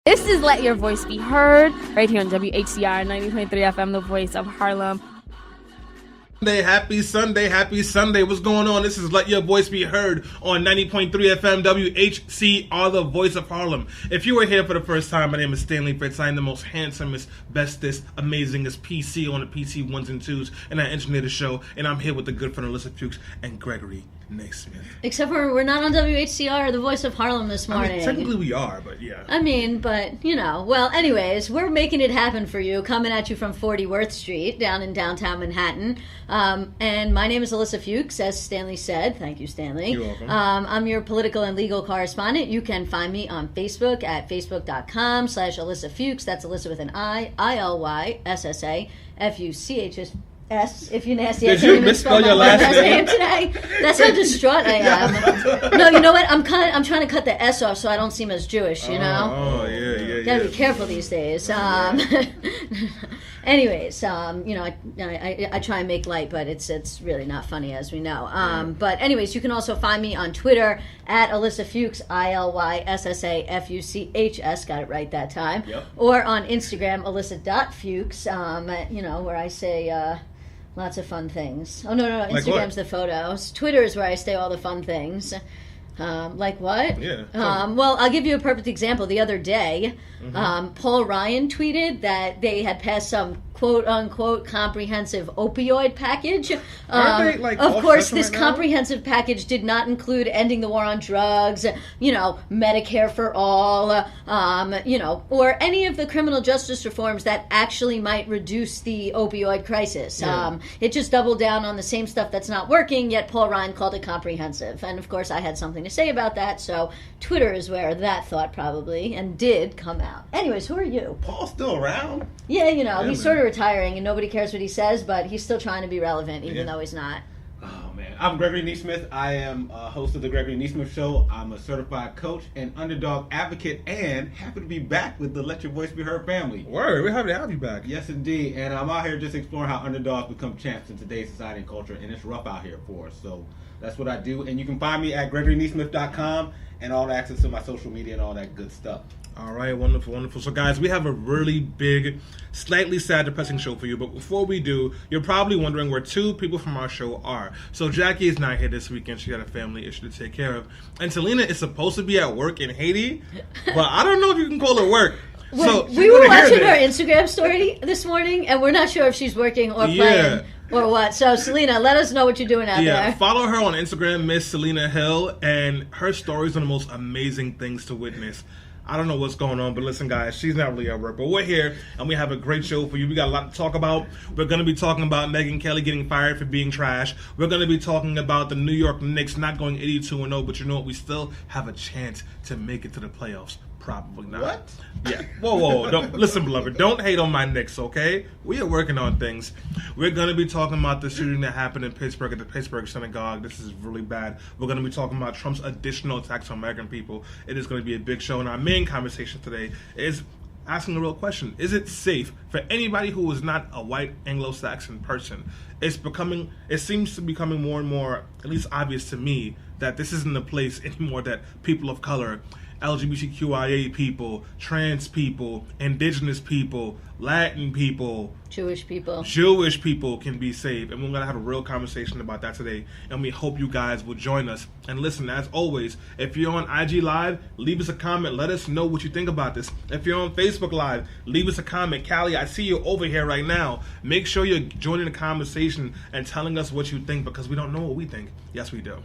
This is Let Your Voice Be Heard, right here on WHCR 90.3 FM, the voice of Harlem. Happy Sunday. What's going on? This is Let Your Voice Be Heard on 90.3 FM WHCR, the voice of Harlem. If you were here for the first time, my name is Stanley Fitz. I'm the most handsomest, bestest, amazingest PC on the PC 1s and 2s, and I engineer the show, and I'm here with the good friend Alyssa Fuchs and Gregory Naismith. Except for we're not on WHCR, the voice of Harlem this morning. I mean, technically we are, but yeah. Well, anyways, we're making it happen for you, coming at you from 40 Worth Street down in downtown Manhattan. And my name is Alyssa Fuchs, as Stanley said. Thank you, Stanley. You're welcome. I'm your political and legal correspondent. You can find me on Facebook at facebook.com/Alyssa Fuchs. That's Alyssa with an I, ILYSSAFUCHS. If you nasty, did you misspell your last name today? That's how distraught I am. No, you know what? I'm trying to cut the S off so I don't seem as Jewish. You know? Oh, yeah. Gotta be careful these days. Anyways, I try and make light, but it's really not funny, as we know. But anyways, you can also find me on Twitter at Alyssa Fuchs, ILYSSAFUCHS. Got it right that time. Yep. Or on Instagram, Alyssa.Fuchs. Where I say. Lots of fun things. Oh, no. Instagram's the photos. Twitter is where I say all the fun things. Like what? Yeah. Well, I'll give you a perfect example. The other day, Paul Ryan tweeted that they had passed some quote-unquote comprehensive opioid package. Aren't they, of course, this right comprehensive package did not include ending the war on drugs, Medicare for all, or any of the criminal justice reforms that actually might reduce the opioid crisis. Yeah. It just doubled down on the same stuff that's not working, yet Paul Ryan called it comprehensive. And, of course, I had something to say about that, so Twitter is where that thought probably, and did, come out. Anyways, who are you? Paul's still around? Yeah, he's sort of retiring and nobody cares what he says, but he's still trying to be relevant even though he's not. Oh, man. I'm Gregory Naismith. I am a host of the Gregory Naismith Show. I'm a certified coach and underdog advocate, and happy to be back with the Let Your Voice Be Heard family. Word, we're happy to have you back. Yes, indeed. And I'm out here just exploring how underdogs become champs in today's society and culture, and it's rough out here for us. So that's what I do. And you can find me at GregoryNaismith.com and all the access to my social media and all that good stuff. All right, wonderful. So, guys, we have a really big, slightly sad, depressing show for you. But before we do, you're probably wondering where two people from our show are. So, Jackie is not here this weekend. She got a family issue to take care of. And Selena is supposed to be at work in Haiti. But I don't know if you can call it work. So we were watching her Instagram story this morning, and we're not sure if she's working or playing. Or what? So, Selena, let us know what you're doing out there. Yeah, follow her on Instagram, Miss Selena Hill, and her stories are the most amazing things to witness. I don't know what's going on, but listen, guys, she's not really at work. But we're here, and we have a great show for you. We got a lot to talk about. We're going to be talking about Megyn Kelly getting fired for being trash. We're going to be talking about the New York Knicks not going 82-0, but you know what? We still have a chance to make it to the playoffs. Probably not. What? Yeah. Whoa. Don't listen, beloved. Don't hate on my Knicks, okay? We are working on things. We're going to be talking about the shooting that happened in Pittsburgh at the Pittsburgh Synagogue. This is really bad. We're going to be talking about Trump's additional attacks on American people. It is going to be a big show. And our main conversation today is asking a real question. Is it safe for anybody who is not a white Anglo-Saxon person? It seems to be becoming more and more, at least obvious to me, that this isn't the place anymore that people of color, LGBTQIA people, trans people, indigenous people, Latin people, Jewish people can be saved. And we're going to have a real conversation about that today. And we hope you guys will join us. And listen, as always, if you're on IG Live, leave us a comment. Let us know what you think about this. If you're on Facebook Live, leave us a comment. Callie, I see you over here right now. Make sure you're joining the conversation and telling us what you think, because we don't know what we think. Yes, we do.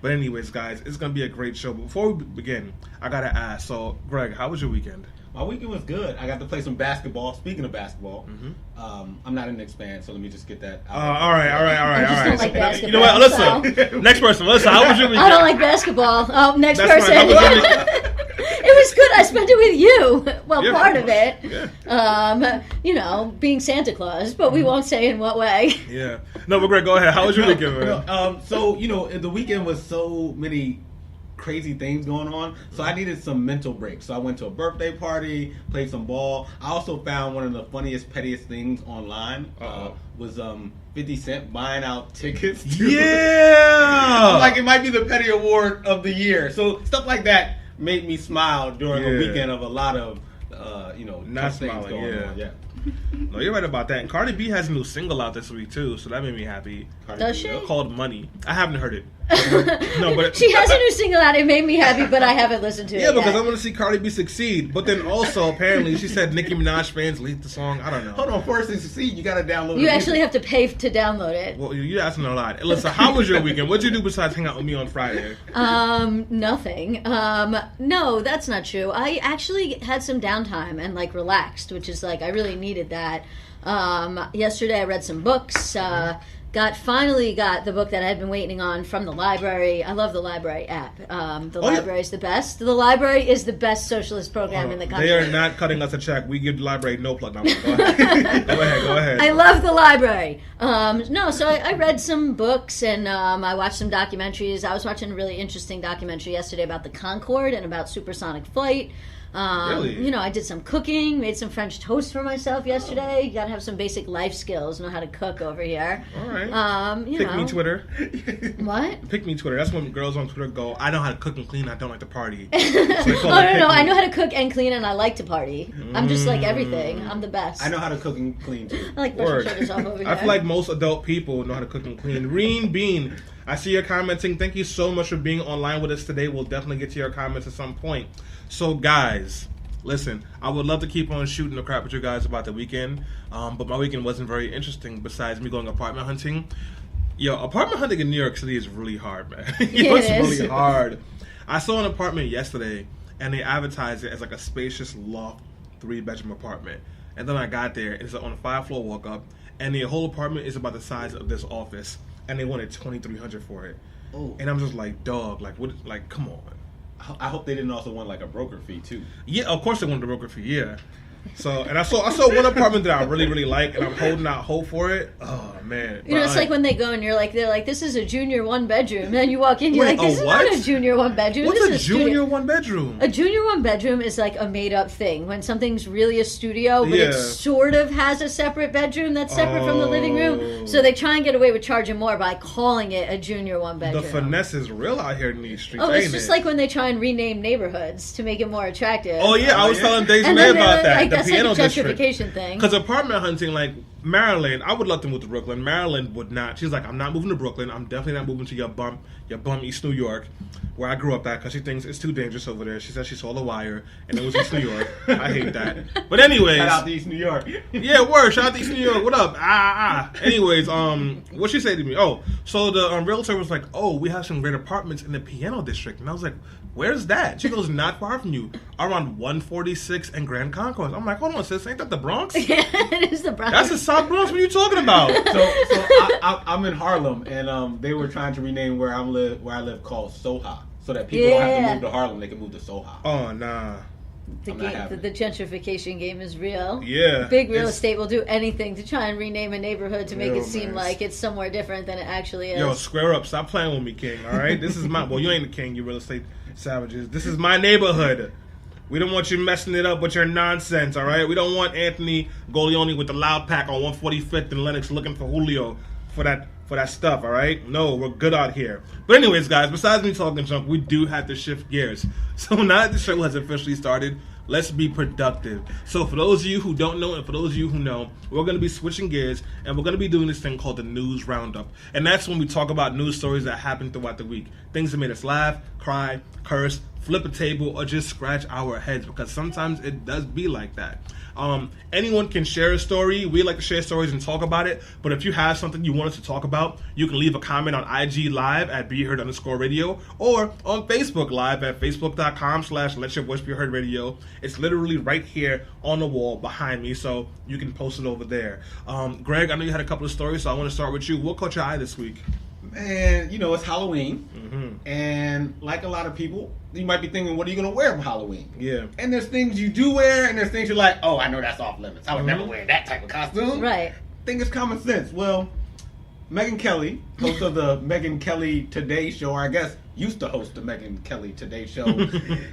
But anyways, guys, it's going to be a great show. But before we begin, I got to ask. So, Greg, how was your weekend? My weekend was good. I got to play some basketball. Speaking of basketball, I'm not a Knicks fan, so let me just get that out. All right. I just don't like basketball. You know what? Listen. Next person. Listen, how was your weekend? I don't like basketball. Oh, next That's person. Right. It was good. I spent it with you. Well, Yeah, part of it. Yeah. Being Santa Claus, but we won't say in what way. Yeah. No, but Greg, go ahead. How was your weekend, man? The weekend was so many crazy things going on, so I needed some mental break. So I went to a birthday party, played some ball. I also found one of the funniest, pettiest things online was 50 Cent buying out tickets to like it might be the petty award of the year. So stuff like that made me smile during a weekend of a lot of Not tough things smiling, going yeah. on. Yeah. No, you're right about that. And Cardi B has a new single out this week too, so that made me happy. Does she? Called Money. I haven't heard it. No, but She has a new single out. It made me happy, but I haven't listened to it. yeah, because yet. I want to see Cardi B succeed. But then also, apparently, she said Nicki Minaj fans leaked the song. I don't know. Hold on, first to succeed, you gotta download it. You actually have to pay to download it. Well, you're asking a lot. Alyssa, how was your weekend? What'd you do besides hang out with me on Friday? Nothing. No, that's not true. I actually had some downtime and like relaxed, which is like I really needed that. Yesterday I read some books. Finally got the book that I had been waiting on from the library. I love the library app. Library is the best. The library is the best socialist program in the country. They are not cutting us a check. We give the library no plug. No, go ahead. Go ahead. I love the library. So I read some books and I watched some documentaries. I was watching a really interesting documentary yesterday about the Concorde and about supersonic flight. Really? I did some cooking, made some French toast for myself yesterday. You gotta have some basic life skills, know how to cook over here. All right. Pick me Twitter. What? Pick me Twitter. That's when girls on Twitter go, I know how to cook and clean, I don't like to party. So No. I know how to cook and clean and I like to party. I'm just like everything. I'm the best. I know how to cook and clean too. I like brushing shoulders off over here. I feel like most adult people know how to cook and clean. Reen Bean, I see your commenting. Thank you so much for being online with us today. We'll definitely get to your comments at some point. So, guys, listen, I would love to keep on shooting the crap with you guys about the weekend, but my weekend wasn't very interesting besides me going apartment hunting. Apartment hunting in New York City is really hard, man. It's really hard. I saw an apartment yesterday, and they advertised it as like a spacious loft 3-bedroom apartment. And then I got there, and it's on a 5-floor walk-up, and the whole apartment is about the size of this office, and they wanted $2,300 for it. Oh. And I'm just like, dog, come on. I hope they didn't also want like a broker fee too. Yeah, of course they wanted a broker fee. Yeah. So, and I saw one apartment that I really, really like, and I'm holding out hope for it. Oh man! It's like when they go and they're like, this is a junior 1-bedroom, and then you walk in, you're like, this is not a junior 1-bedroom. What's this a junior 1-bedroom? A junior 1-bedroom is like a made-up thing when something's really a studio, but it sort of has a separate bedroom that's separate from the living room. So they try and get away with charging more by calling it a junior 1-bedroom. The finesse is real out here in these streets. It's just like when they try and rename neighborhoods to make it more attractive. Oh yeah, I was telling Deja May about that. That's the piano like a district. gentrification thing. Because apartment hunting, like Maryland, I would love to move to Brooklyn. Maryland would not. She's like, I'm not moving to Brooklyn. I'm definitely not moving to your bum East New York, where I grew up at, because she thinks it's too dangerous over there. She said she saw The Wire, and it was East New York. I hate that. But anyways, shout out to East New York. Yeah, word. Shout out to East New York. What up? Anyways, what she say to me? Oh, so the realtor was like, oh, we have some great apartments in the piano district, and I was like, where's that? She goes, not far from you, around 146 and Grand Concourse. I'm like, hold on, sis, ain't that the Bronx? Yeah, it is the Bronx. That's the South Bronx. What are you talking about? So I'm in Harlem, and they were trying to rename where I live called Soha, so that people don't have to move to Harlem; they can move to Soha. Oh nah. The gentrification game is real. Yeah. Big real estate will do anything to try and rename a neighborhood to make it seem like it's somewhere different than it actually is. Yo, square up. Stop playing with me, King. All right? This is my... Well, you ain't the king, you real estate savages. This is my neighborhood. We don't want you messing it up with your nonsense, all right? We don't want Anthony Golioni with the loud pack on 145th and Lennox looking for Julio for that stuff, all right? No, we're good out here. But anyways, guys, besides me talking junk, we do have to shift gears. So now that the show has officially started, let's be productive. So for those of you who don't know and for those of you who know, we're going to be switching gears and we're going to be doing this thing called the News Roundup. And that's when we talk about news stories that happened throughout the week. Things that made us laugh, cry, curse, flip a table, or just scratch our heads, because sometimes it does be like that. Anyone can share a story. We like to share stories and talk about it. But if you have something you want us to talk about, you can leave a comment on IG Live at BeHeard_radio or on Facebook Live at Facebook.com/LetYourVoiceBeHeardRadio. It's literally right here on the wall behind me, so you can post it over there. Greg, I know you had a couple of stories, so I want to start with you. What caught your eye this week? Man, it's Halloween, and like a lot of people, you might be thinking, what are you going to wear for Halloween? Yeah. And there's things you do wear, and there's things you're like, oh, I know that's off limits. I would never wear that type of costume. Right. I think it's common sense. Well, Megyn Kelly, host of the Megyn Kelly Today Show, or I guess used to host the Megyn Kelly Today Show,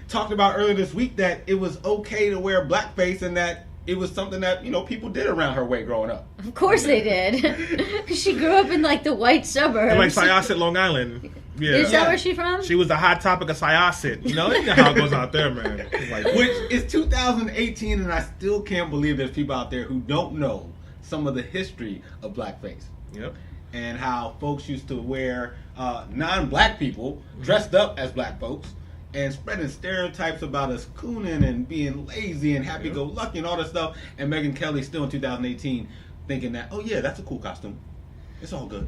talked about earlier this week that it was okay to wear blackface and that it was something that, people did around her way growing up. Of course they did. Because she grew up in, the white suburbs. And Syosset, Long Island. Yeah. Is that where she's from? She was the hot topic of Syosset. You know how it goes out there, man. It's like, Which is 2018, and I still can't believe there's people out there who don't know some of the history of blackface. yep. And how folks used to wear non-black people dressed up as black folks and spreading stereotypes about us cooning and being lazy and happy-go-lucky and all that stuff. And Megyn Kelly still in 2018 thinking that, oh yeah, that's a cool costume. It's all good.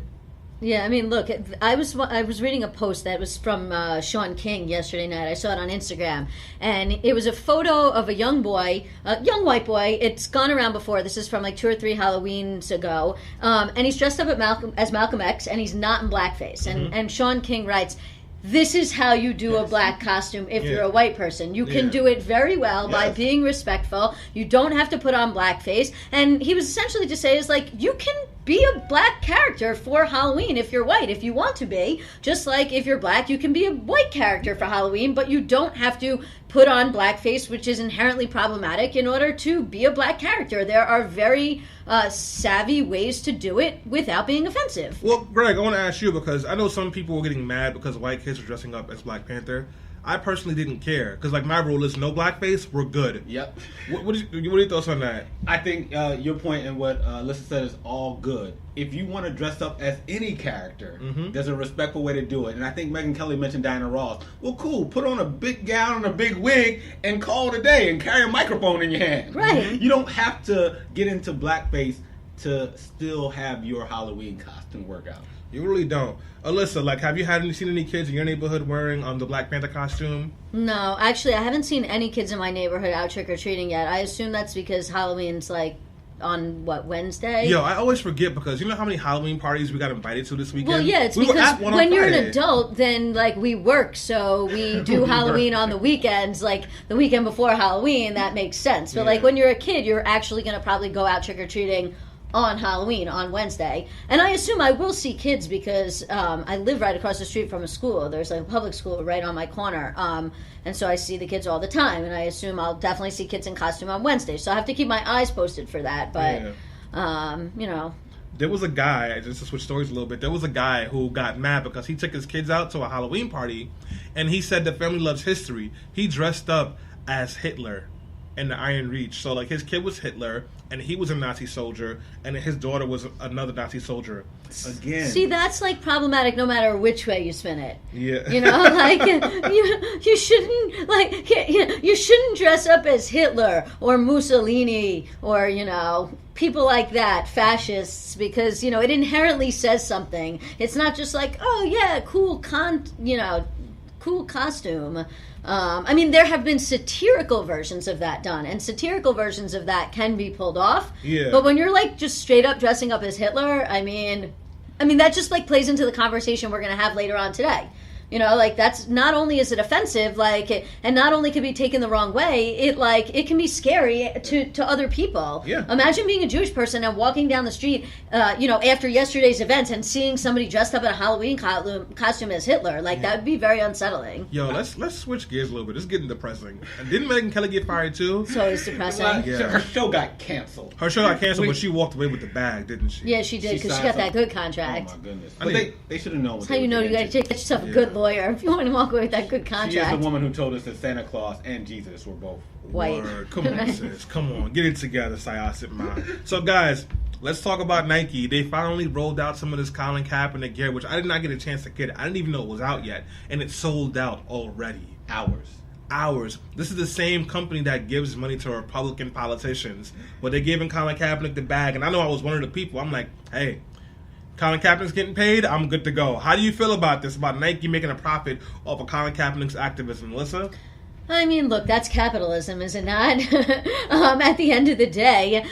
Yeah, I mean, look, I was reading a post that was from Sean King yesterday night. I saw it on Instagram, and it was a photo of a young boy, a young white boy. It's gone around before. This is from like 2 or 3 Halloweens ago, and he's dressed up as Malcolm X, and he's not in blackface. And Sean King writes, this is how you do a black costume if you're a white person. You can do it very well by being respectful. You don't have to put on blackface. And he was essentially just saying, is like, you can be a black character for Halloween if you're white, if you want to be. Just like if you're black, you can be a white character for Halloween, but you don't have to put on blackface, which is inherently problematic, in order to be a black character. There are very savvy ways to do it without being offensive. Well, Greg, I want to ask you, because I know some people were getting mad because white kids were dressing up as Black Panther. I personally didn't care, because like my rule is no blackface, we're good. Yep. What are your thoughts on that? I think your point and what Alyssa said is all good. If you want to dress up as any character, there's a respectful way to do it. And I think Megyn Kelly mentioned Diana Ross. Well, cool. Put on a big gown and a big wig and call it a day and carry a microphone in your hand. Right. You don't have to get into blackface to still have your Halloween costume work out. You really don't. Alyssa, like, have you seen any kids in your neighborhood wearing the Black Panther costume? No, actually, I haven't seen any kids in my neighborhood out trick-or-treating yet. I assume that's because Halloween's, like, on, Wednesday? Yo, I always forget, because you know how many Halloween parties we got invited to this weekend? Well, yeah, it's because when you're an adult, then, like, we work, so we do Halloween on the weekends, like, the weekend before Halloween, that makes sense. But, like, when you're a kid, you're actually going to probably go out trick-or-treating on Halloween, on Wednesday. And I assume I will see kids because I live right across the street from a school. There's like a public school right on my corner. And so I see the kids all the time. And I assume I'll definitely see kids in costume on Wednesday. So I have to keep my eyes posted for that. But, you know. There was a guy, just to switch stories a little bit, there was a guy who got mad because he took his kids out to a Halloween party. And he said the family loves history. He dressed up as Hitler in the Iron Reach. So, like, his kid was Hitler, and he was a Nazi soldier, and his daughter was another Nazi soldier. Again. See, that's, like, problematic no matter which way you spin it. Yeah. You know, like, you shouldn't, like, you shouldn't dress up as Hitler or Mussolini or, you know, people like that, fascists, because, you know, it inherently says something. It's not just like, oh, yeah, cool costume. I mean, there have been satirical versions of that done, and satirical versions of that can be pulled off. Yeah. But when you're, like, just straight up dressing up as Hitler, I mean, that just, like, plays into the conversation we're going to have later on today. You know, like, that's, not only is it offensive, like, and not only can be taken the wrong way, it can be scary to other people. Yeah. Imagine being a Jewish person and walking down the street, you know, after yesterday's events and seeing somebody dressed up in a Halloween costume as Hitler. Like, that would be very unsettling. Yo, let's switch gears a little bit. It's getting depressing. And didn't Megyn Kelly get fired too? It's always depressing. Her show got canceled. Her show got canceled, but she walked away with the bag, didn't she? Yeah, she did, because she got that good contract. Oh, my goodness. But they should have known what That's how you know you got to get yourself a good lawyer if you want to walk away with that good contract. She is the woman who told us that Santa Claus and Jesus were both white. Word. Come on, sis. Come on. Get it together, Syosset Man. So, guys, let's talk about Nike. They finally rolled out some of this Colin Kaepernick gear, which I did not get a chance to get. I didn't even know it was out yet. And it sold out already. Hours. This is the same company that gives money to Republican politicians. But they're giving Colin Kaepernick the bag. And I know I was one of the people. I'm like, hey, Colin Kaepernick's getting paid, I'm good to go. How do you feel about this, about Nike making a profit off of Colin Kaepernick's activism, Melissa? I mean, look, that's capitalism, is it not? At the end of the day,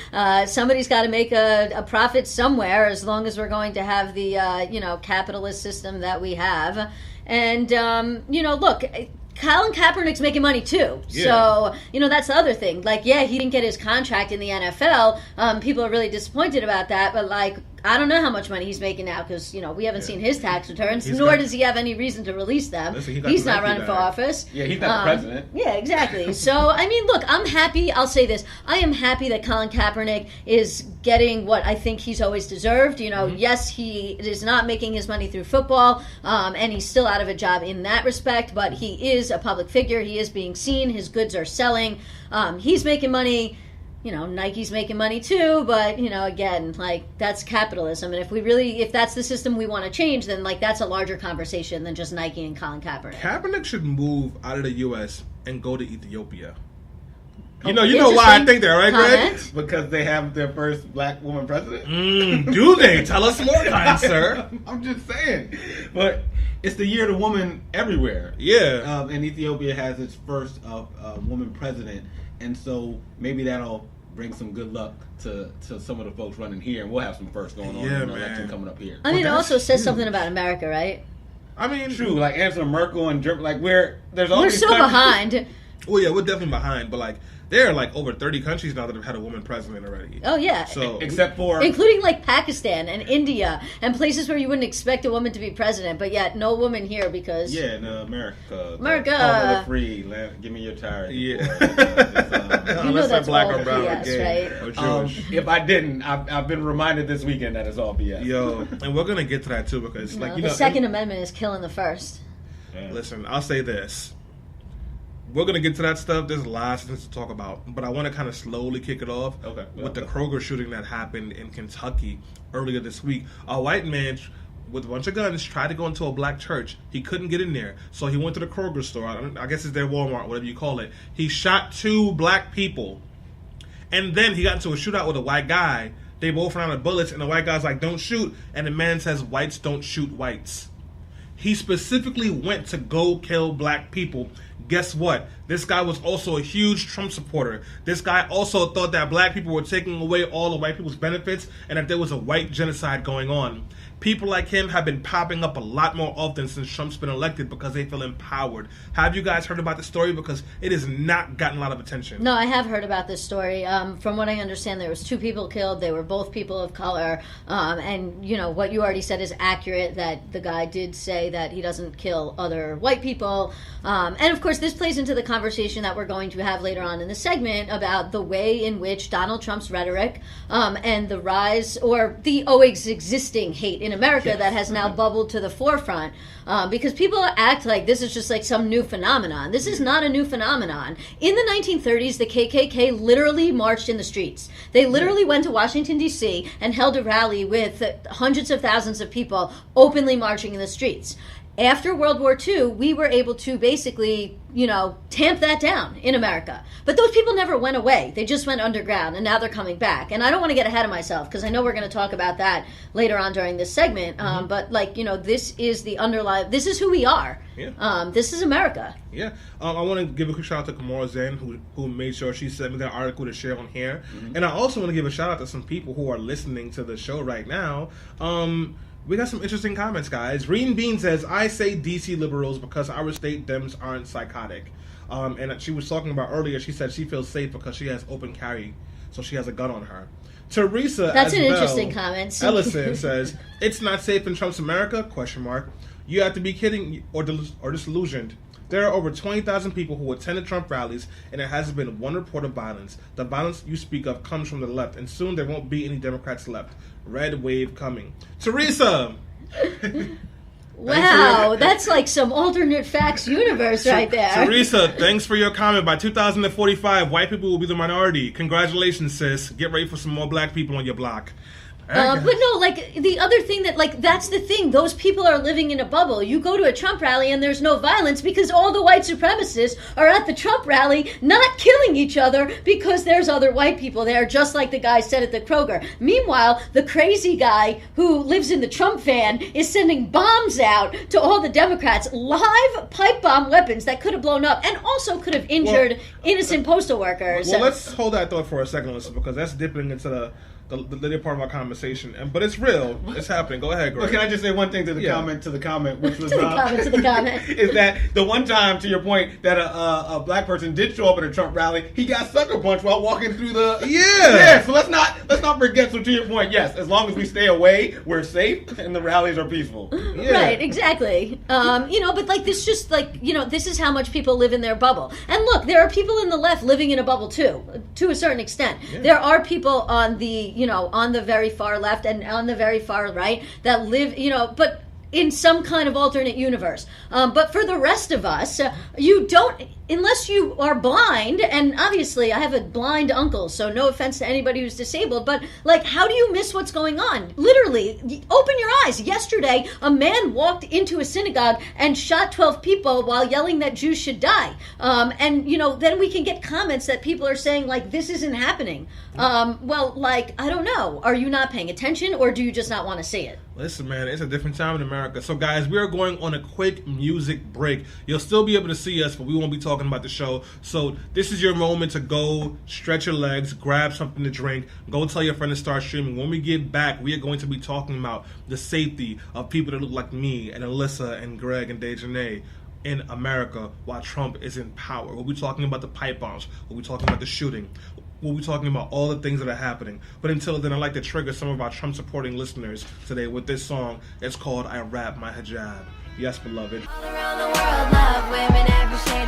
somebody's got to make a profit somewhere, as long as we're going to have the, capitalist system that we have. And, look, Colin Kaepernick's making money too. Yeah. So, that's the other thing. Like, yeah, he didn't get his contract in the NFL. People are really disappointed about that, but, like, I don't know how much money he's making now because, we haven't seen his tax returns, He's nor got- does he have any reason to release them. Listen, he got He's the not Nike running for bag. office. Yeah, he's not the president. Yeah, exactly. So, I mean, look, I'm happy. I'll say this. I am happy that Colin Kaepernick is getting what I think he's always deserved. Yes, he is not making his money through football, and he's still out of a job in that respect, but he is a public figure. He is being seen. His goods are selling. He's making money. Nike's making money too, but again, that's capitalism. And if that's the system we want to change, then that's a larger conversation than just Nike and Colin Kaepernick. Kaepernick should move out of the U.S. and go to Ethiopia. You know why I think that, right, Greg? Comment. Because they have their first black woman president. Do they? Tell us more, kind sir. I'm just saying. But it's the year of the woman everywhere. Yeah. And Ethiopia has its first woman president. And so maybe that'll bring some good luck to some of the folks running here. And we'll have some firsts going on Yeah, in the election man. coming up here. I mean, it Well, also that's says huge. something about America, right? I mean, True, like Angela Merkel and Germany, there's all We're these so countries- behind. well, yeah, we're definitely behind, but there are over 30 countries now that have had a woman president already. Oh, yeah. So Except for Including Pakistan and India and places where you wouldn't expect a woman to be president, but yet no woman here because in America. America. Home of the free. Give me your tire. Yeah. You know that's black all or brown or BS, gay right? or Jewish. If I didn't, I've been reminded this weekend that it's all BS. Yo, and we're gonna get to that too because the Second Amendment is killing the First. Yeah. Listen, I'll say this. We're going to get to that stuff. There's lots of things to talk about. But I want to kind of slowly kick it off with the Kroger shooting that happened in Kentucky earlier this week. A white man with a bunch of guns tried to go into a black church. He couldn't get in there. So he went to the Kroger store. I guess it's their Walmart, whatever you call it. He shot 2 black people. And then he got into a shootout with a white guy. They both ran out of bullets. And the white guy's like, don't shoot. And the man says, whites don't shoot whites. He specifically went to go kill black people. Guess what? This guy was also a huge Trump supporter. This guy also thought that black people were taking away all the white people's benefits and that there was a white genocide going on. People like him have been popping up a lot more often since Trump's been elected because they feel empowered. Have you guys heard about the story? Because it has not gotten a lot of attention. No, I have heard about this story. From what I understand, there was 2 people killed. They were both people of color. And, what you already said is accurate, that the guy did say that he doesn't kill other white people. And, of course, this plays into the conversation that we're going to have later on in the segment about the way in which Donald Trump's rhetoric and the rise or the always existing hate in America that has now bubbled to the forefront. Because people act like this is just some new phenomenon. This is not a new phenomenon. In the 1930s, the KKK literally marched in the streets. They literally went to Washington, D.C. and held a rally with hundreds of thousands of people openly marching in the streets. After World War II, we were able to basically, tamp that down in America. But those people never went away. They just went underground, and now they're coming back. And I don't want to get ahead of myself, because I know we're going to talk about that later on during this segment. But, this is the underlying, this is who we are. Yeah. This is America. Yeah. I want to give a quick shout out to Kamora Zen, who made sure she sent me that article to share on here. And I also want to give a shout out to some people who are listening to the show right now. We got some interesting comments, guys. Reen Bean says, I say DC liberals because our state Dems aren't psychotic. And she was talking about earlier, she said she feels safe because she has open carry, so she has a gun on her. Teresa That's an Asbel interesting comment. Ellison says, it's not safe in Trump's America? ? You have to be kidding or disillusioned. There are over 20,000 people who attended Trump rallies, and there hasn't been one report of violence. The violence you speak of comes from the left, and soon there won't be any Democrats left. Red wave coming. Teresa! Wow, that's like some alternate facts universe right there. Teresa, thanks for your comment. By 2045, white people will be the minority. Congratulations, sis. Get ready for some more black people on your block. But no, the other thing that, that's the thing. Those people are living in a bubble. You go to a Trump rally and there's no violence because all the white supremacists are at the Trump rally not killing each other because there's other white people there, just like the guy said at the Kroger. Meanwhile, the crazy guy who lives in the Trump van is sending bombs out to all the Democrats, live pipe bomb weapons that could have blown up and also could have injured innocent postal workers. Well, let's hold that thought for a second, Lisa, because that's dipping into the later part of our conversation. conversation, but it's real. It's happening. Go ahead, Greg. But can I just say one thing to the comment, which was to the comment. is that the one time, to your point, that a black person did show up at a Trump rally, he got sucker punched while walking through the So let's not forget. So to your point, yes, as long as we stay away, we're safe, and the rallies are peaceful. Yeah. Right, exactly. But like this, just like this is how much people live in their bubble. And look, there are people in the left living in a bubble too, to a certain extent. Yeah. There are people on the very far left and on the very far right that live, but in some kind of alternate universe. But for the rest of us, you don't, unless you are blind, and obviously I have a blind uncle, so no offense to anybody who's disabled, but like, how do you miss what's going on? Literally, open your eyes. Yesterday, a man walked into a synagogue and shot 12 people while yelling that Jews should die. Then we can get comments that people are saying, like, this isn't happening. I don't know. Are you not paying attention, or do you just not want to see it? Listen, man, it's a different time in America. So, guys, we are going on a quick music break. You'll still be able to see us, but we won't be talking about the show. So, this is your moment to go stretch your legs, grab something to drink, go tell your friend to start streaming. When we get back, we are going to be talking about the safety of people that look like me and Alyssa and Greg and Dejanay in America while Trump is in power. We'll be talking about the pipe bombs. We'll be talking about the shooting. We'll be talking about all the things that are happening. But until then, I'd like to trigger some of our Trump-supporting listeners today with this song. It's called I Wrap My Hijab. Yes, beloved. All around the world, love women every shade of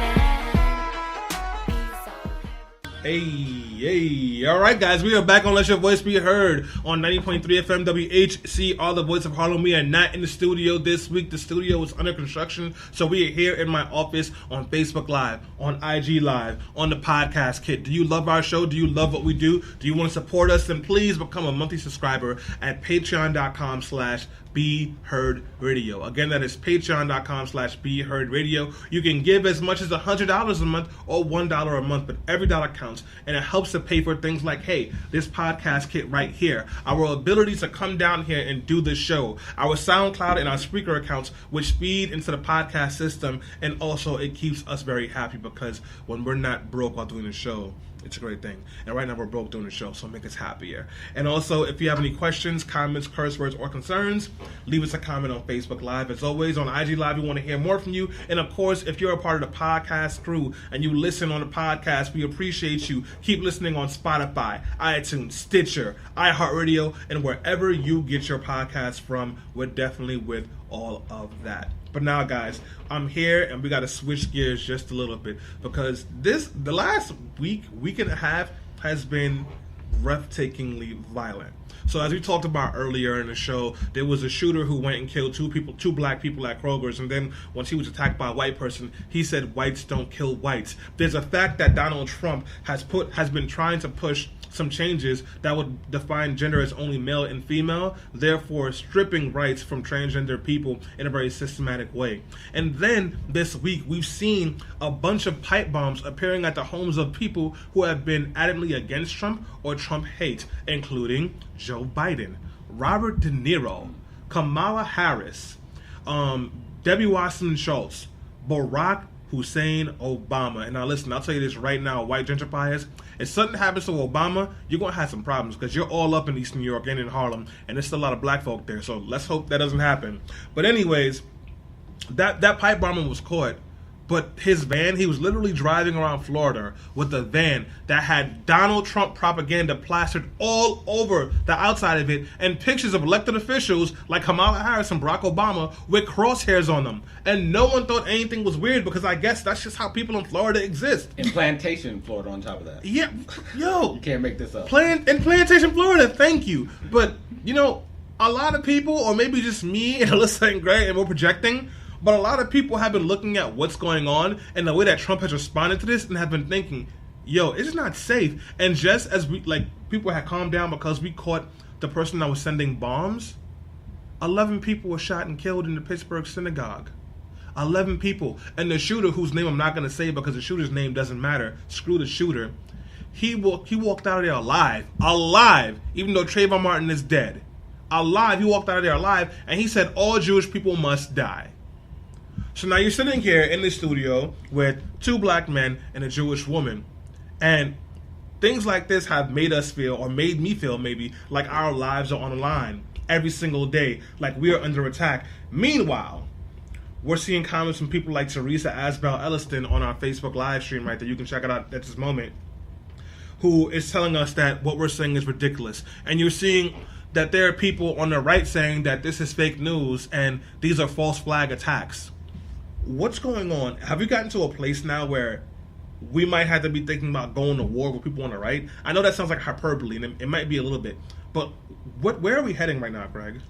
Hey, all right, guys, we are back on Let Your Voice Be Heard on 90.3 FM WHCR, the voice of Harlem. We are not in the studio this week. The studio is under construction, so we are here in my office on Facebook Live, on IG Live, on the podcast kit. Do you love our show? Do you love what we do? Do you want to support us? Then please become a monthly subscriber at patreon.com/Be Heard Radio. Again, that is patreon.com/Be Heard Radio. You can give as much as $100 a month or $1 a month, but every dollar counts, and it helps to pay for things like, hey, this podcast kit right here, our ability to come down here and do this show, our SoundCloud and our Spreaker accounts, which feed into the podcast system, and also it keeps us very happy because when we're not broke while doing the show, it's a great thing. And right now we're broke doing the show, so make us happier. And also, if you have any questions, comments, curse words, or concerns, leave us a comment on Facebook Live. As always, on IG Live, we want to hear more from you. And of course, if you're a part of the podcast crew and you listen on the podcast, we appreciate you. Keep listening on Spotify, iTunes, Stitcher, iHeartRadio, and wherever you get your podcasts from. We're definitely with all of that. But now, guys, I'm here, and we got to switch gears just a little bit because the last week and a half has been breathtakingly violent. So as we talked about earlier in the show, there was a shooter who went and killed two black people at Kroger's, and then once he was attacked by a white person, he said whites don't kill whites. There's a fact that Donald Trump has been trying to push some changes that would define gender as only male and female, therefore stripping rights from transgender people in a very systematic way. And then this week, we've seen a bunch of pipe bombs appearing at the homes of people who have been adamantly against Trump or Trump hate, including Joe Biden, Robert De Niro, Kamala Harris, Debbie Wasserman Schultz, Barack Hussein Obama. And now listen, I'll tell you this right now, white gentrifiers, if something happens to Obama, you're going to have some problems because you're all up in East New York and in Harlem, and there's still a lot of black folk there, so let's hope that doesn't happen. But anyways, that pipe bomber was caught, but his van, he was literally driving around Florida with a van that had Donald Trump propaganda plastered all over the outside of it and pictures of elected officials like Kamala Harris and Barack Obama with crosshairs on them. And no one thought anything was weird because I guess that's just how people in Florida exist. In Plantation, Florida, on top of that. Yeah, yo. You can't make this up. In Plantation, Florida, thank you. But, a lot of people, or maybe just me and Alyssa and Greg, and we're projecting, but a lot of people have been looking at what's going on and the way that Trump has responded to this and have been thinking, yo, it's not safe. And just as people had calmed down because we caught the person that was sending bombs, 11 people were shot and killed in the Pittsburgh synagogue. 11 people. And the shooter, whose name I'm not going to say because the shooter's name doesn't matter, screw the shooter, he walked out of there alive, even though Trayvon Martin is dead. Alive, he walked out of there alive, and he said all Jewish people must die. So now you're sitting here in the studio with two black men and a Jewish woman, and things like this have made us feel, or made me feel maybe, like our lives are on the line every single day, like we are under attack. Meanwhile, we're seeing comments from people like Teresa Asbel Elliston on our Facebook live stream right there. You can check it out at this moment, who is telling us that what we're saying is ridiculous. And you're seeing that there are people on the right saying that this is fake news and these are false flag attacks. What's going on? Have you gotten to a place now where we might have to be thinking about going to war with people on the right? I know that sounds like hyperbole, and it might be a little bit, but where are we heading right now, Craig?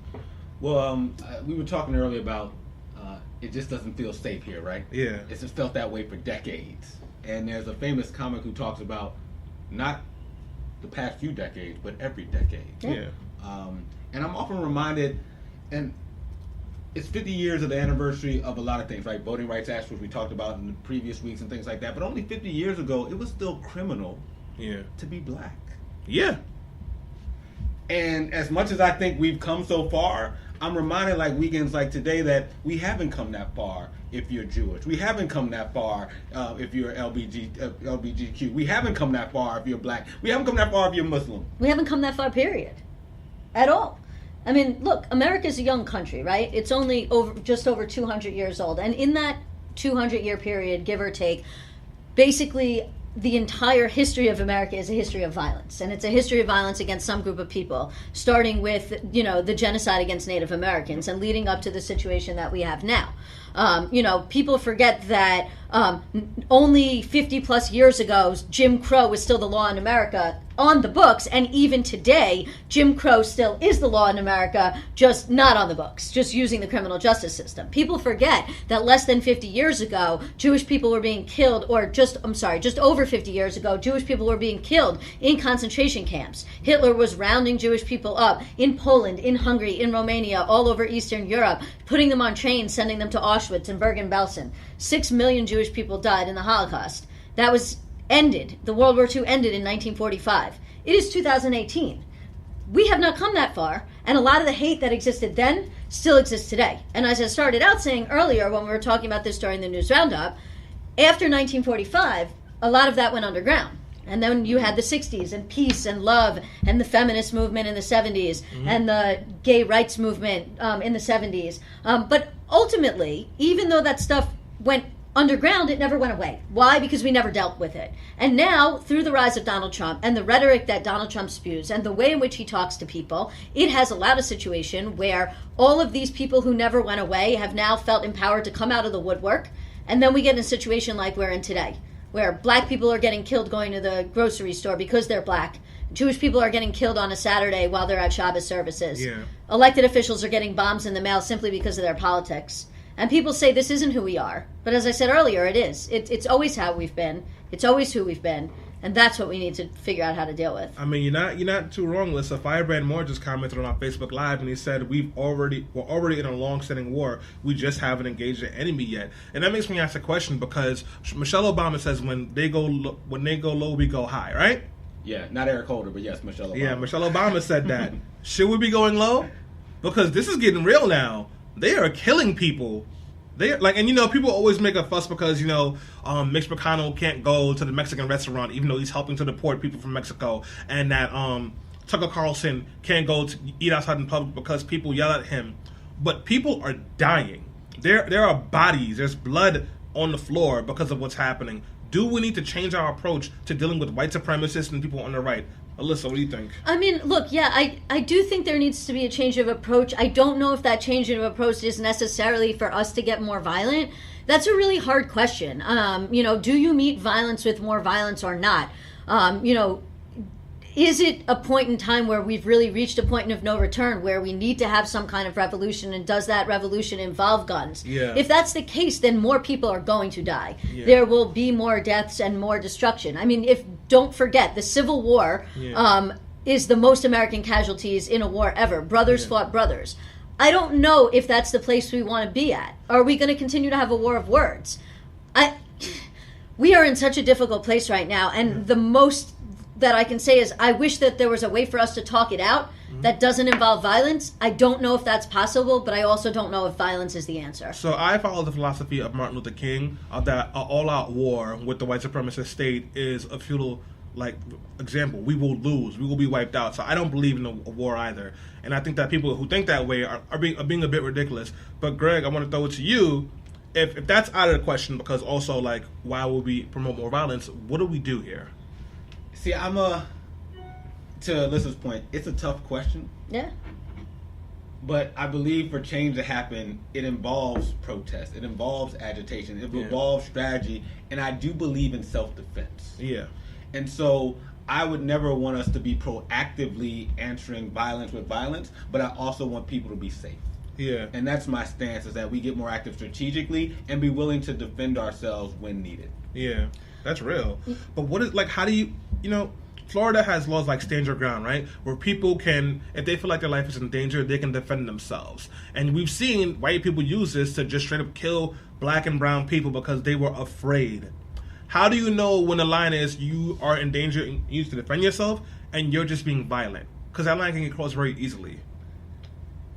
Well, we were talking earlier about it just doesn't feel safe here, right? Yeah. It's just felt that way for decades. And there's a famous comic who talks about not the past few decades, but every decade. Yeah. And I'm often reminded, and it's 50 years of the anniversary of a lot of things, right? Voting Rights Act, which we talked about in the previous weeks and things like that. But only 50 years ago, it was still criminal to be black. Yeah. And as much as I think we've come so far, I'm reminded, like weekends like today, that we haven't come that far if you're Jewish. We haven't come that far if you're LGBTQ. We haven't come that far if you're black. We haven't come that far if you're Muslim. We haven't come that far, period. At all. I mean, look, America's a young country, right? It's only just over 200 years old. And in that 200-year period, give or take, basically the entire history of America is a history of violence. And it's a history of violence against some group of people, starting with, the genocide against Native Americans and leading up to the situation that we have now. People forget that only 50 plus years ago, Jim Crow was still the law in America on the books, and even today, Jim Crow still is the law in America, just not on the books, just using the criminal justice system. People forget that less than 50 years ago, Jewish people were being killed, just over 50 years ago, Jewish people were being killed in concentration camps. Hitler was rounding Jewish people up in Poland, in Hungary, in Romania, all over Eastern Europe, putting them on trains, sending them to Auschwitz and Bergen-Belsen. 6 million Jewish people died in the Holocaust. That was ended. The World War II ended in 1945. It is 2018. We have not come that far, and a lot of the hate that existed then still exists today. And as I started out saying earlier when we were talking about this during the news roundup, after 1945, a lot of that went underground. And then you had the 60s and peace and love and the feminist movement in the 70s and the gay rights movement in the 70s. But ultimately, even though that stuff went underground, it never went away. Why? Because we never dealt with it. And now, through the rise of Donald Trump and the rhetoric that Donald Trump spews and the way in which he talks to people, it has allowed a situation where all of these people who never went away have now felt empowered to come out of the woodwork. And then we get in a situation like we're in today, where black people are getting killed going to the grocery store because they're black. Jewish people are getting killed on a Saturday while they're at Shabbos services. Yeah. Elected officials are getting bombs in the mail simply because of their politics. And people say this isn't who we are. But as I said earlier, it is. It's always how we've been. It's always who we've been. And that's what we need to figure out how to deal with. I mean, you're not too wrong, Lisa. Firebrand Moore just commented on our Facebook Live, and he said we're already in a long-standing war. We just haven't engaged the enemy yet. And that makes me ask a question, because Michelle Obama says when they go low, we go high, right? Yeah, not Eric Holder, but yes, Michelle Obama. Yeah, Michelle Obama said that. Should we be going low? Because this is getting real now. They are killing people. People always make a fuss because, Mitch McConnell can't go to the Mexican restaurant even though he's helping to deport people from Mexico, and that Tucker Carlson can't go to eat outside in public because people yell at him. But people are dying. There are bodies. There's blood on the floor because of what's happening. Do we need to change our approach to dealing with white supremacists and people on the right? Alyssa, what do you think? I mean, look, yeah, I do think there needs to be a change of approach. I don't know if that change of approach is necessarily for us to get more violent. That's a really hard question. Do you meet violence with more violence or not? Is it a point in time where we've really reached a point of no return where we need to have some kind of revolution, and does that revolution involve guns? Yeah. If that's the case, then more people are going to die. Yeah. There will be more deaths and more destruction. I mean, don't forget, the Civil War is the most American casualties in a war ever. Brothers fought brothers. I don't know if that's the place we want to be at. Are we going to continue to have a war of words? We are in such a difficult place right now, and the most that I can say is I wish that there was a way for us to talk it out that doesn't involve violence. I don't know if that's possible, but I also don't know if violence is the answer. So I follow the philosophy of Martin Luther King that an all-out war with the white supremacist state is a futile like, example, we will lose, we will be wiped out. So I don't believe in a war either. And I think that people who think that way are being a bit ridiculous. But Greg, I want to throw it to you. If that's out of the question, because also, like, why would we promote more violence? What do we do here? See, to Alyssa's point, it's a tough question. Yeah. But I believe for change to happen, it involves protest. It involves agitation. It involves strategy. And I do believe in self-defense. Yeah. And so I would never want us to be proactively answering violence with violence, but I also want people to be safe. Yeah. And that's my stance, is that we get more active strategically and be willing to defend ourselves when needed. Yeah. That's real. But what is, like, how do you know, Florida has laws like Stand Your Ground, right? Where people can, if they feel like their life is in danger, they can defend themselves. And we've seen white people use this to just straight up kill black and brown people because they were afraid. How do you know when the line is you are in danger and you need to defend yourself and you're just being violent? Because that line can get crossed very easily.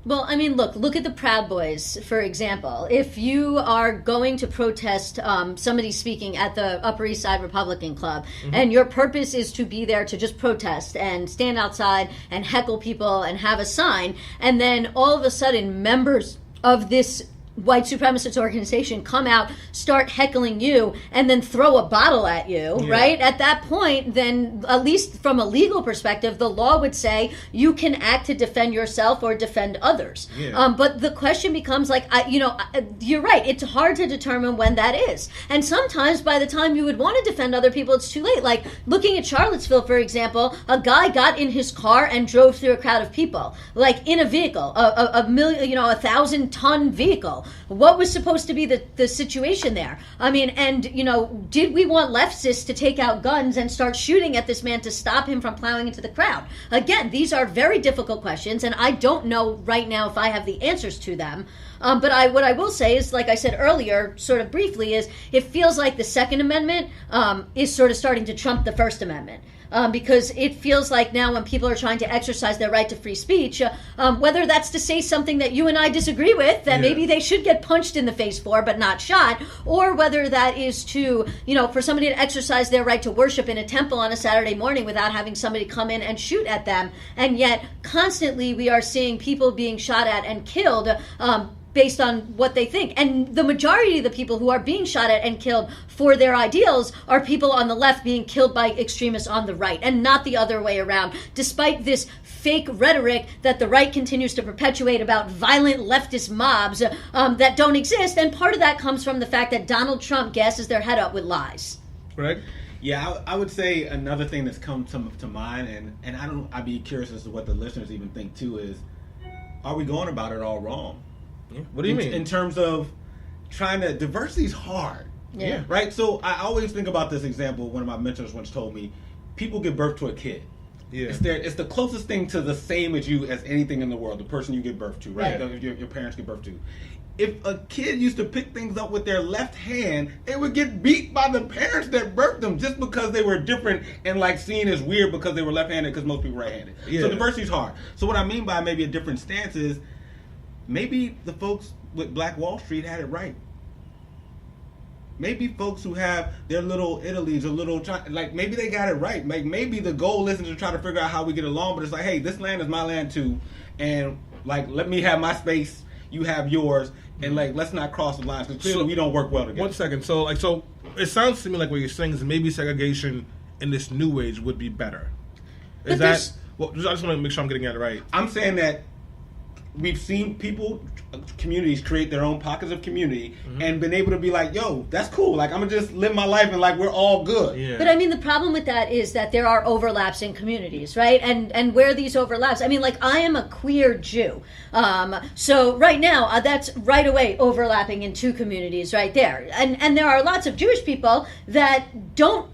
Well, I mean, look at the Proud Boys, for example. If you are going to protest somebody speaking at the Upper East Side Republican Club, and your purpose is to be there to just protest and stand outside and heckle people and have a sign, and then all of a sudden members of this white supremacist organization come out, start heckling you, and then throw a bottle at you, right? At that point, then, at least from a legal perspective, the law would say you can act to defend yourself or defend others. But the question becomes, like, you're right, it's hard to determine when that is. And sometimes by the time you would want to defend other people, it's too late. Like, looking at Charlottesville, for example, a guy got in his car and drove through a crowd of people, like in a vehicle, a 1,000-ton vehicle. What was supposed to be the situation there? I mean, and, did we want leftists to take out guns and start shooting at this man to stop him from plowing into the crowd? Again, these are very difficult questions, and I don't know right now if I have the answers to them. But what I will say is, like I said earlier, sort of briefly, is it feels like the Second Amendment is sort of starting to trump the First Amendment. Because it feels like now when people are trying to exercise their right to free speech, whether that's to say something that you and I disagree with, that maybe they should get punched in the face for but not shot, or whether that is to, for somebody to exercise their right to worship in a temple on a Saturday morning without having somebody come in and shoot at them. And yet constantly we are seeing people being shot at and killed based on what they think. And the majority of the people who are being shot at and killed for their ideals are people on the left being killed by extremists on the right, and not the other way around, despite this fake rhetoric that the right continues to perpetuate about violent leftist mobs that don't exist. And part of that comes from the fact that Donald Trump gasses their head up with lies. Greg? Yeah, I would say another thing that's come to mind, and I'd be curious as to what the listeners even think too, is, are we going about it all wrong? What do you mean? In terms of diversity's hard. Yeah. Right? So I always think about this example. One of my mentors once told me, people give birth to a kid. Yeah. It's the closest thing to the same as you as anything in the world, the person you give birth to, right? Right. Your parents give birth to. If a kid used to pick things up with their left hand, they would get beat by the parents that birthed them just because they were different and like seen as weird because they were left-handed, because most people are right-handed. Yeah. So diversity's hard. So what I mean by maybe a different stance is, maybe the folks with Black Wall Street had it right. Maybe folks who have their little Italies or maybe they got it right. Like, maybe the goal isn't to try to figure out how we get along, but it's like, hey, this land is my land too, and like, let me have my space, you have yours, and like, let's not cross the lines, because clearly we don't work well together. 1 second. So it sounds to me like what you're saying is maybe segregation in this new age would be better. Is that? Well, I just want to make sure I'm getting at it right. I'm saying that we've seen communities create their own pockets of community and been able to be like, yo, that's cool. Like, I'm going to just live my life and like, we're all good. Yeah. But I mean, the problem with that is that there are overlaps in communities, right? And where these overlaps, I mean, like, I am a queer Jew. So right now, that's right away overlapping in two communities right there. And there are lots of Jewish people that don't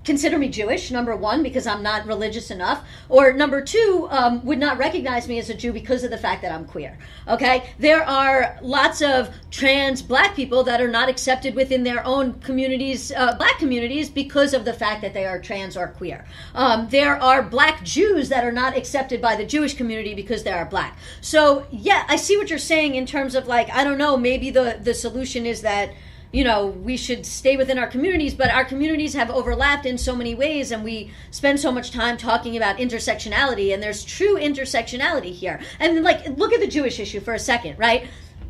consider me Jewish, number one, because I'm not religious enough, or number two, would not recognize me as a Jew because of the fact that I'm queer. Okay? There are lots of trans black people that are not accepted within their own communities, black communities, because of the fact that they are trans or queer. There are black Jews that are not accepted by the Jewish community because they are black. So, yeah, I see what you're saying in terms of, like, I don't know, maybe the solution is that we should stay within our communities, but our communities have overlapped in so many ways, and we spend so much time talking about intersectionality, and there's true intersectionality here. And look at the Jewish issue for a second, right?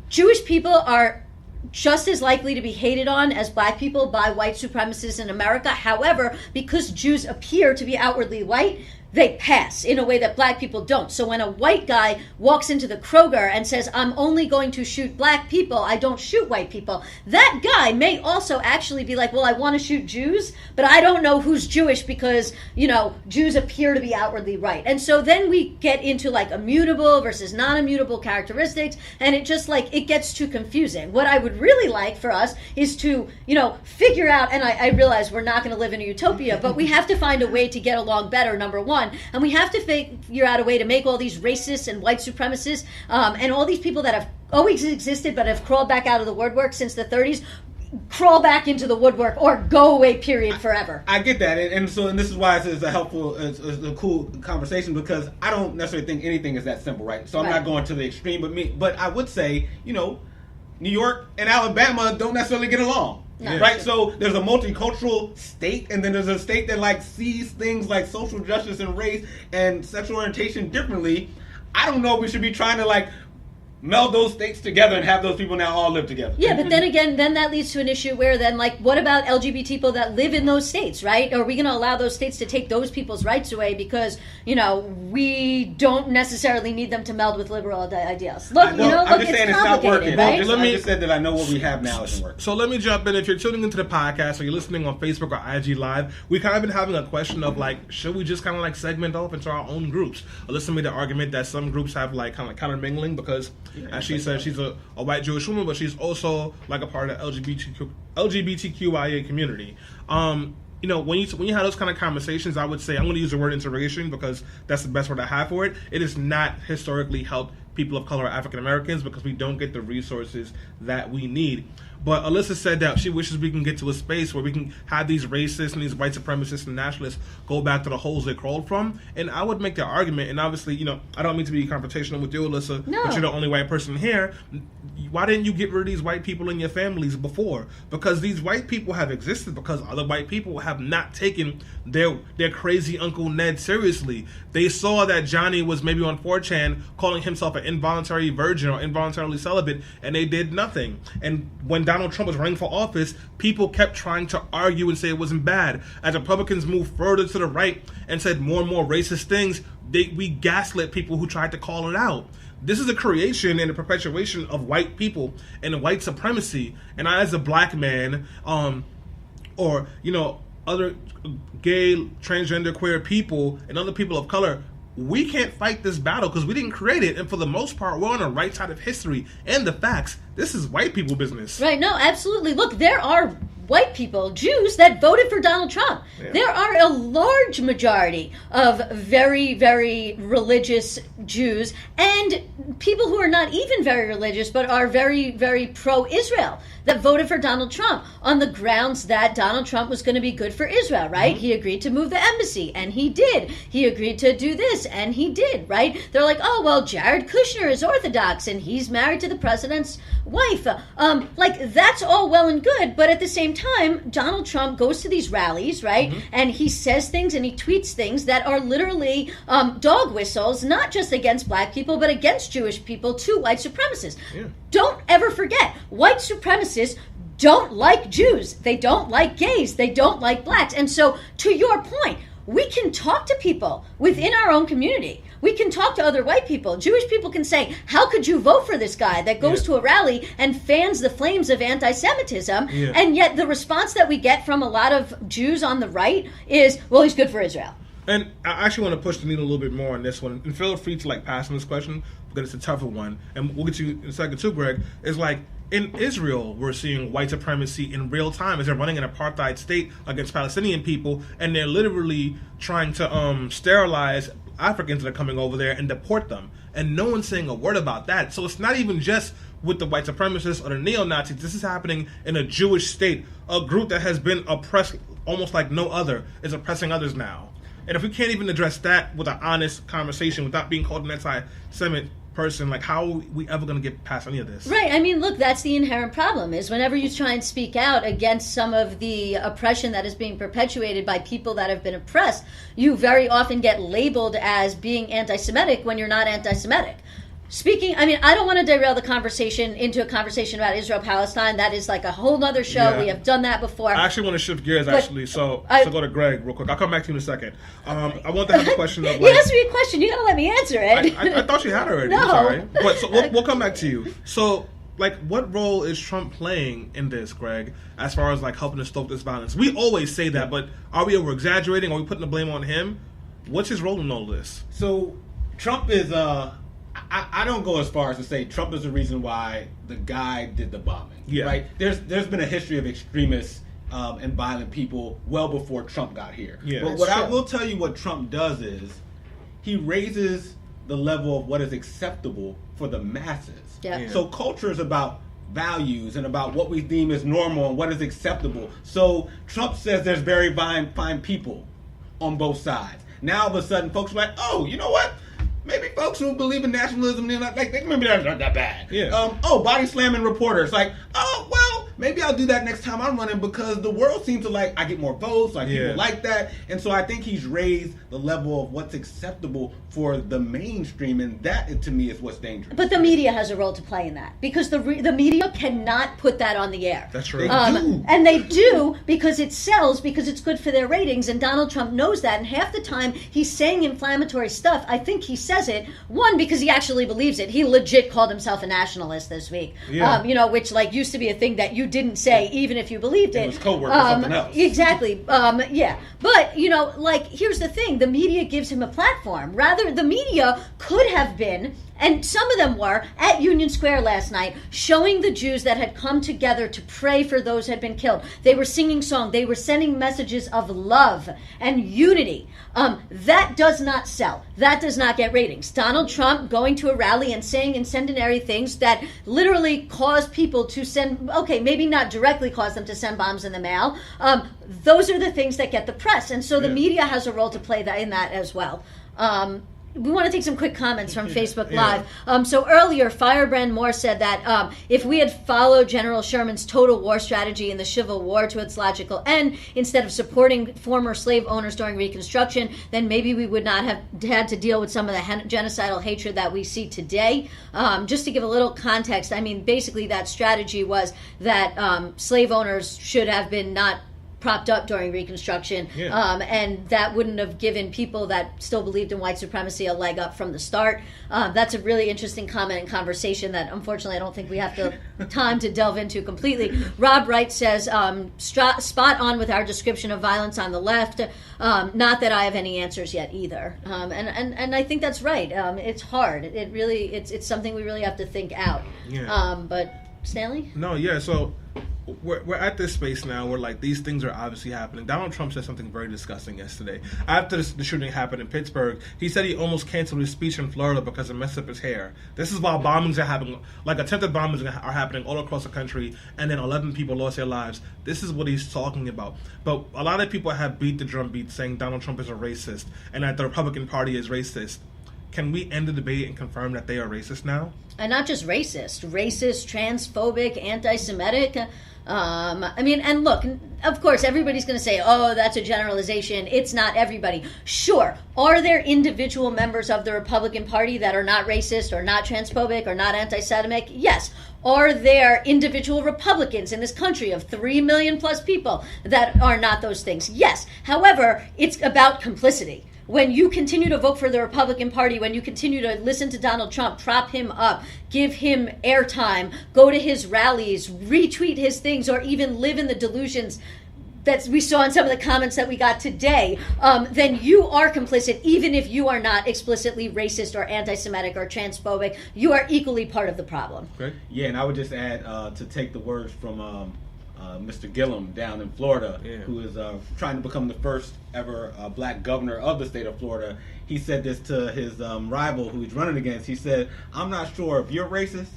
Jewish people are just as likely to be hated on as black people by white supremacists in America. However, because Jews appear to be outwardly white, they pass in a way that black people don't. So when a white guy walks into the Kroger and says, I'm only going to shoot black people, I don't shoot white people, that guy may also actually be like, well, I want to shoot Jews, but I don't know who's Jewish because, Jews appear to be outwardly right. And so then we get into immutable versus non-immutable characteristics, and it just it gets too confusing. What I would really like for us is to, figure out, and I realize we're not going to live in a utopia, but we have to find a way to get along better, number one. And we have to figure out a way to make all these racists and white supremacists and all these people that have always existed but have crawled back out of the woodwork since the 30s crawl back into the woodwork or go away, period, forever. I get that. And this is why it's a helpful, it's a cool conversation, because I don't necessarily think anything is that simple, right? So I'm not going to the extreme, but I would say, New York and Alabama don't necessarily get along. No. Right, so there's a multicultural state, and then there's a state that sees things like social justice and race and sexual orientation differently. I don't know if we should be trying to meld those states together and have those people now all live together. Yeah, but then again, that leads to an issue where then, what about LGBT people that live in those states, right? Are we going to allow those states to take those people's rights away because, we don't necessarily need them to meld with liberal ideals? Look, I'm just saying it's not working. Right? I just said that I know what we have now isn't working. So let me jump in. If you're tuning into the podcast or you're listening on Facebook or IG Live, we kind of been having a question of should we just kind of segment off into our own groups? Alyssa made the argument that some groups have kind of countermingling because, as she said, she's a white Jewish woman, but she's also a part of the LGBTQIA community. When you have those kind of conversations, I would say, I'm going to use the word interrogation because that's the best word I have for it. It has not historically helped people of color or African Americans because we don't get the resources that we need. But Alyssa said that she wishes we can get to a space where we can have these racists and these white supremacists and nationalists go back to the holes they crawled from. And I would make the argument, and obviously, I don't mean to be confrontational with you, Alyssa, but you're the only white person here. Why didn't you get rid of these white people in your families before? Because these white people have existed because other white people have not taken their crazy Uncle Ned seriously. They saw that Johnny was maybe on 4chan calling himself an involuntary virgin or involuntarily celibate, and they did nothing. And when Donald Trump was running for office, people kept trying to argue and say it wasn't bad. As Republicans moved further to the right and said more and more racist things, we gaslit people who tried to call it out. This is a creation and a perpetuation of white people and white supremacy. And I, as a black man, or other gay, transgender, queer people and other people of color, we can't fight this battle because we didn't create it. And for the most part, we're on the right side of history and the facts. This is white people business. Right, no, absolutely. Look, there are white people, Jews, that voted for Donald Trump. Yeah. There are a large majority of very, very religious Jews and people who are not even very religious but are very, very pro-Israel that voted for Donald Trump on the grounds that Donald Trump was going to be good for Israel, right? Mm-hmm. He agreed to move the embassy, and he did. He agreed to do this, and he did, right? They're like, oh, well, Jared Kushner is Orthodox, and he's married to the president's wife. That's all well and good, but at the same time, Donald Trump goes to these rallies, right? Mm-hmm. And he says things and he tweets things that are literally dog whistles, not just against black people, but against Jewish people to white supremacists. Yeah. Don't ever forget, white supremacists don't like Jews. They don't like gays. They don't like blacks. And so, to your point, we can talk to people within our own community. We can talk to other white people. Jewish people can say, how could you vote for this guy that goes to a rally and fans the flames of anti-Semitism? Yeah. And yet the response that we get from a lot of Jews on the right is, well, he's good for Israel. And I actually want to push the needle a little bit more on this one. And feel free to pass on this question because it's a tougher one. And we'll get to you in a second too, Greg. It's in Israel, we're seeing white supremacy in real time as they're running an apartheid state against Palestinian people, and they're literally trying to sterilize Africans that are coming over there and deport them. And no one's saying a word about that. So it's not even just with the white supremacists or the neo-Nazis. This is happening in a Jewish state, a group that has been oppressed almost like no other is oppressing others now. And if we can't even address that with an honest conversation without being called an anti-Semite person, like, how are we ever going to get past any of this? Right. I mean, look, that's the inherent problem is whenever you try and speak out against some of the oppression that is being perpetuated by people that have been oppressed, you very often get labeled as being anti-Semitic when you're not anti-Semitic. Speaking, I mean, I don't want to derail the conversation into a conversation about Israel-Palestine. That is like a whole nother show. Yeah. We have done that before. I actually want to shift gears, so go to Greg real quick. I'll come back to you in a second. I want to have a question of, like... You asked me a question. You got to let me answer it. I thought you had already. No. Sorry. But so we'll come back to you. So, like, what role is Trump playing in this, Greg, as far as, like, helping to stoke this violence? We always say that, but are we over-exaggerating? Are we putting the blame on him? What's his role in all this? So, Trump is... I don't go as far as to say Trump is the reason why the guy did the bombing. Yeah. Right? There's been a history of extremists and violent people well before Trump got here. Yeah. But what I will tell you what Trump does is he raises the level of what is acceptable for the masses. Yeah. So culture is about values and about what we deem as normal and what is acceptable. So Trump says there's very fine people on both sides. Now all of a sudden folks are like, oh, you know what? Maybe folks who believe in nationalism, they're not, like, maybe that's not that bad. Yeah. Body slamming reporters. Like, oh, well, maybe I'll do that next time I'm running because the world seems to like, I get more votes, like people like that. And so I think he's raised the level of what's acceptable for the mainstream, and that, to me, is what's dangerous. But the media has a role to play in that because the media cannot put that on the air. That's true. And they do because it sells, because it's good for their ratings, and Donald Trump knows that. And half the time he's saying inflammatory stuff. I think he says it, one, because he actually believes it. He legit called himself a nationalist this week, which like used to be a thing that you didn't say even if you believed it. It was code word for something else. Exactly. But, like, here's the thing. The media gives him a platform. Rather, the media could have been, and some of them were, at Union Square last night, showing the Jews that had come together to pray for those who had been killed. They were singing songs. They were sending messages of love and unity. That does not sell. That does not get ratings. Donald Trump going to a rally and saying incendiary things that literally cause people to send, okay, maybe not directly cause them to send bombs in the mail. Those are the things that get the press. And so the media has a role to play in that as well. We want to take some quick comments from Facebook Live. So earlier, Firebrand Moore said that if we had followed General Sherman's total war strategy in the Civil War to its logical end, instead of supporting former slave owners during Reconstruction, then maybe we would not have had to deal with some of the genocidal hatred that we see today. Just to give a little context, I mean, basically that strategy was that slave owners should have been not propped up during Reconstruction, and that wouldn't have given people that still believed in white supremacy a leg up from the start. That's a really interesting comment and conversation that unfortunately I don't think we have time to delve into completely. Rob Wright says, spot on with our description of violence on the left. Not that I have any answers yet either. And I think that's right. It's hard. It's something we really have to think out. But Stanley? No, so we're at this space now where, like, these things are obviously happening. Donald Trump said something very disgusting yesterday. After the shooting happened in Pittsburgh, he said he almost canceled his speech in Florida because it messed up his hair. This is while bombings are happening, like attempted bombings are happening all across the country, and then 11 people lost their lives. This is what he's talking about. But a lot of people have beat the drum beat saying Donald Trump is a racist and that the Republican Party is racist. Can we end the debate and confirm that they are racist now? And not just racist, transphobic, anti-Semitic. I mean, and look, of course, everybody's going to say, oh, that's a generalization. It's not everybody. Sure. Are there individual members of the Republican Party that are not racist or not transphobic or not anti-Semitic? Yes. Are there individual Republicans in this country of 3 million plus people that are not those things? Yes. However, it's about complicity. When you continue to vote for the Republican Party, when you continue to listen to Donald Trump, prop him up, give him airtime, go to his rallies, retweet his things, or even live in the delusions that we saw in some of the comments that we got today, then you are complicit, even if you are not explicitly racist or anti-Semitic or transphobic. You are equally part of the problem. Okay. Yeah, and I would just add, to take the words from Mr. Gillum down in Florida, who is trying to become the first ever black governor of the state of Florida. He said this to his rival who he's running against. He said, I'm not sure if you're racist,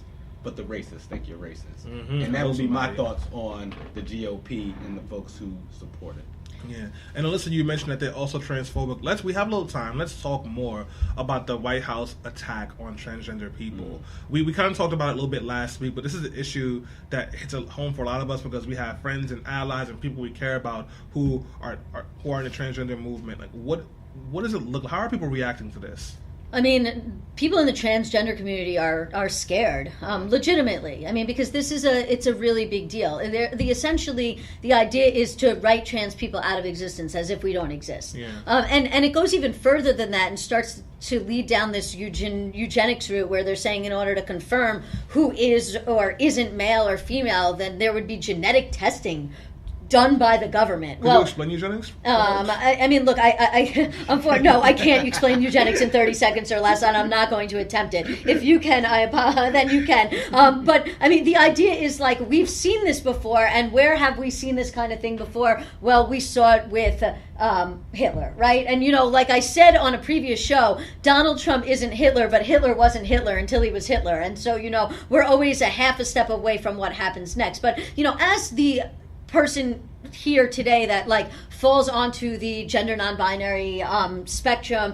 but the racists think you're racist. And that would be my thoughts on the GOP and the folks who support it. Yeah, and Alyssa, you mentioned that they're also transphobic. We have a little time. Let's talk more about the White House attack on transgender people. We kind of talked about it a little bit last week, but this is an issue that hits home for a lot of us because we have friends and allies and people we care about who are in the transgender movement. Like, what does it look? How are people reacting to this? I mean, people in the transgender community are scared, legitimately. I mean, because it's a really big deal. Essentially, the idea is to write trans people out of existence as if we don't exist. Yeah. And it goes even further than that and starts to lead down this eugenics route where they're saying in order to confirm who is or isn't male or female, then there would be genetic testing done by the government. Could you explain eugenics? I mean, look, I can't explain eugenics in 30 seconds or less, and I'm not going to attempt it. If you can, then you can. But, I mean, the idea is, like, we've seen this before, and where have we seen this kind of thing before? Well, we saw it with Hitler, right? And, you know, like I said on a previous show, Donald Trump isn't Hitler, but Hitler wasn't Hitler until he was Hitler. And so, you know, we're always a half a step away from what happens next. But, you know, as the person here today that like falls onto the gender non-binary spectrum,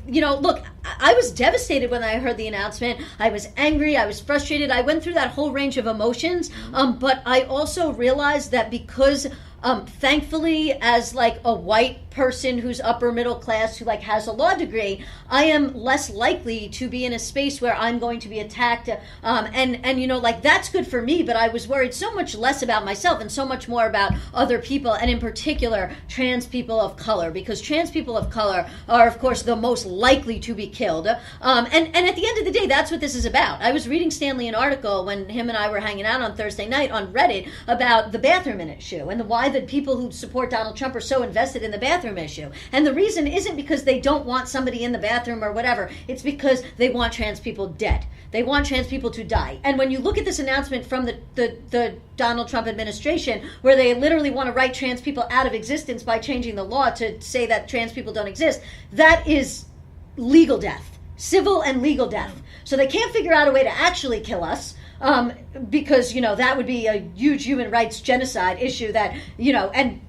you know, look, I was devastated when I heard the announcement. I was angry, I was frustrated, I went through that whole range of emotions, but I also realized that because thankfully, as like a white person who's upper middle class who like has a law degree, I am less likely to be in a space where I'm going to be attacked, and you know, like that's good for me. But I was worried so much less about myself and so much more about other people, and in particular trans people of color, because trans people of color are of course the most likely to be killed. And at the end of the day, that's what this is about. I was reading Stanley an article when him and I were hanging out on Thursday night on Reddit about the bathroom issue and why the people who support Donald Trump are so invested in the bathroom issue. And the reason isn't because they don't want somebody in the bathroom or whatever. It's because they want trans people dead. They want trans people to die. And when you look at this announcement from the Donald Trump administration, where they literally want to write trans people out of existence by changing the law to say that trans people don't exist, that is legal death, civil and legal death. So they can't figure out a way to actually kill us. Because, you know, that would be a huge human rights genocide issue that, you know, and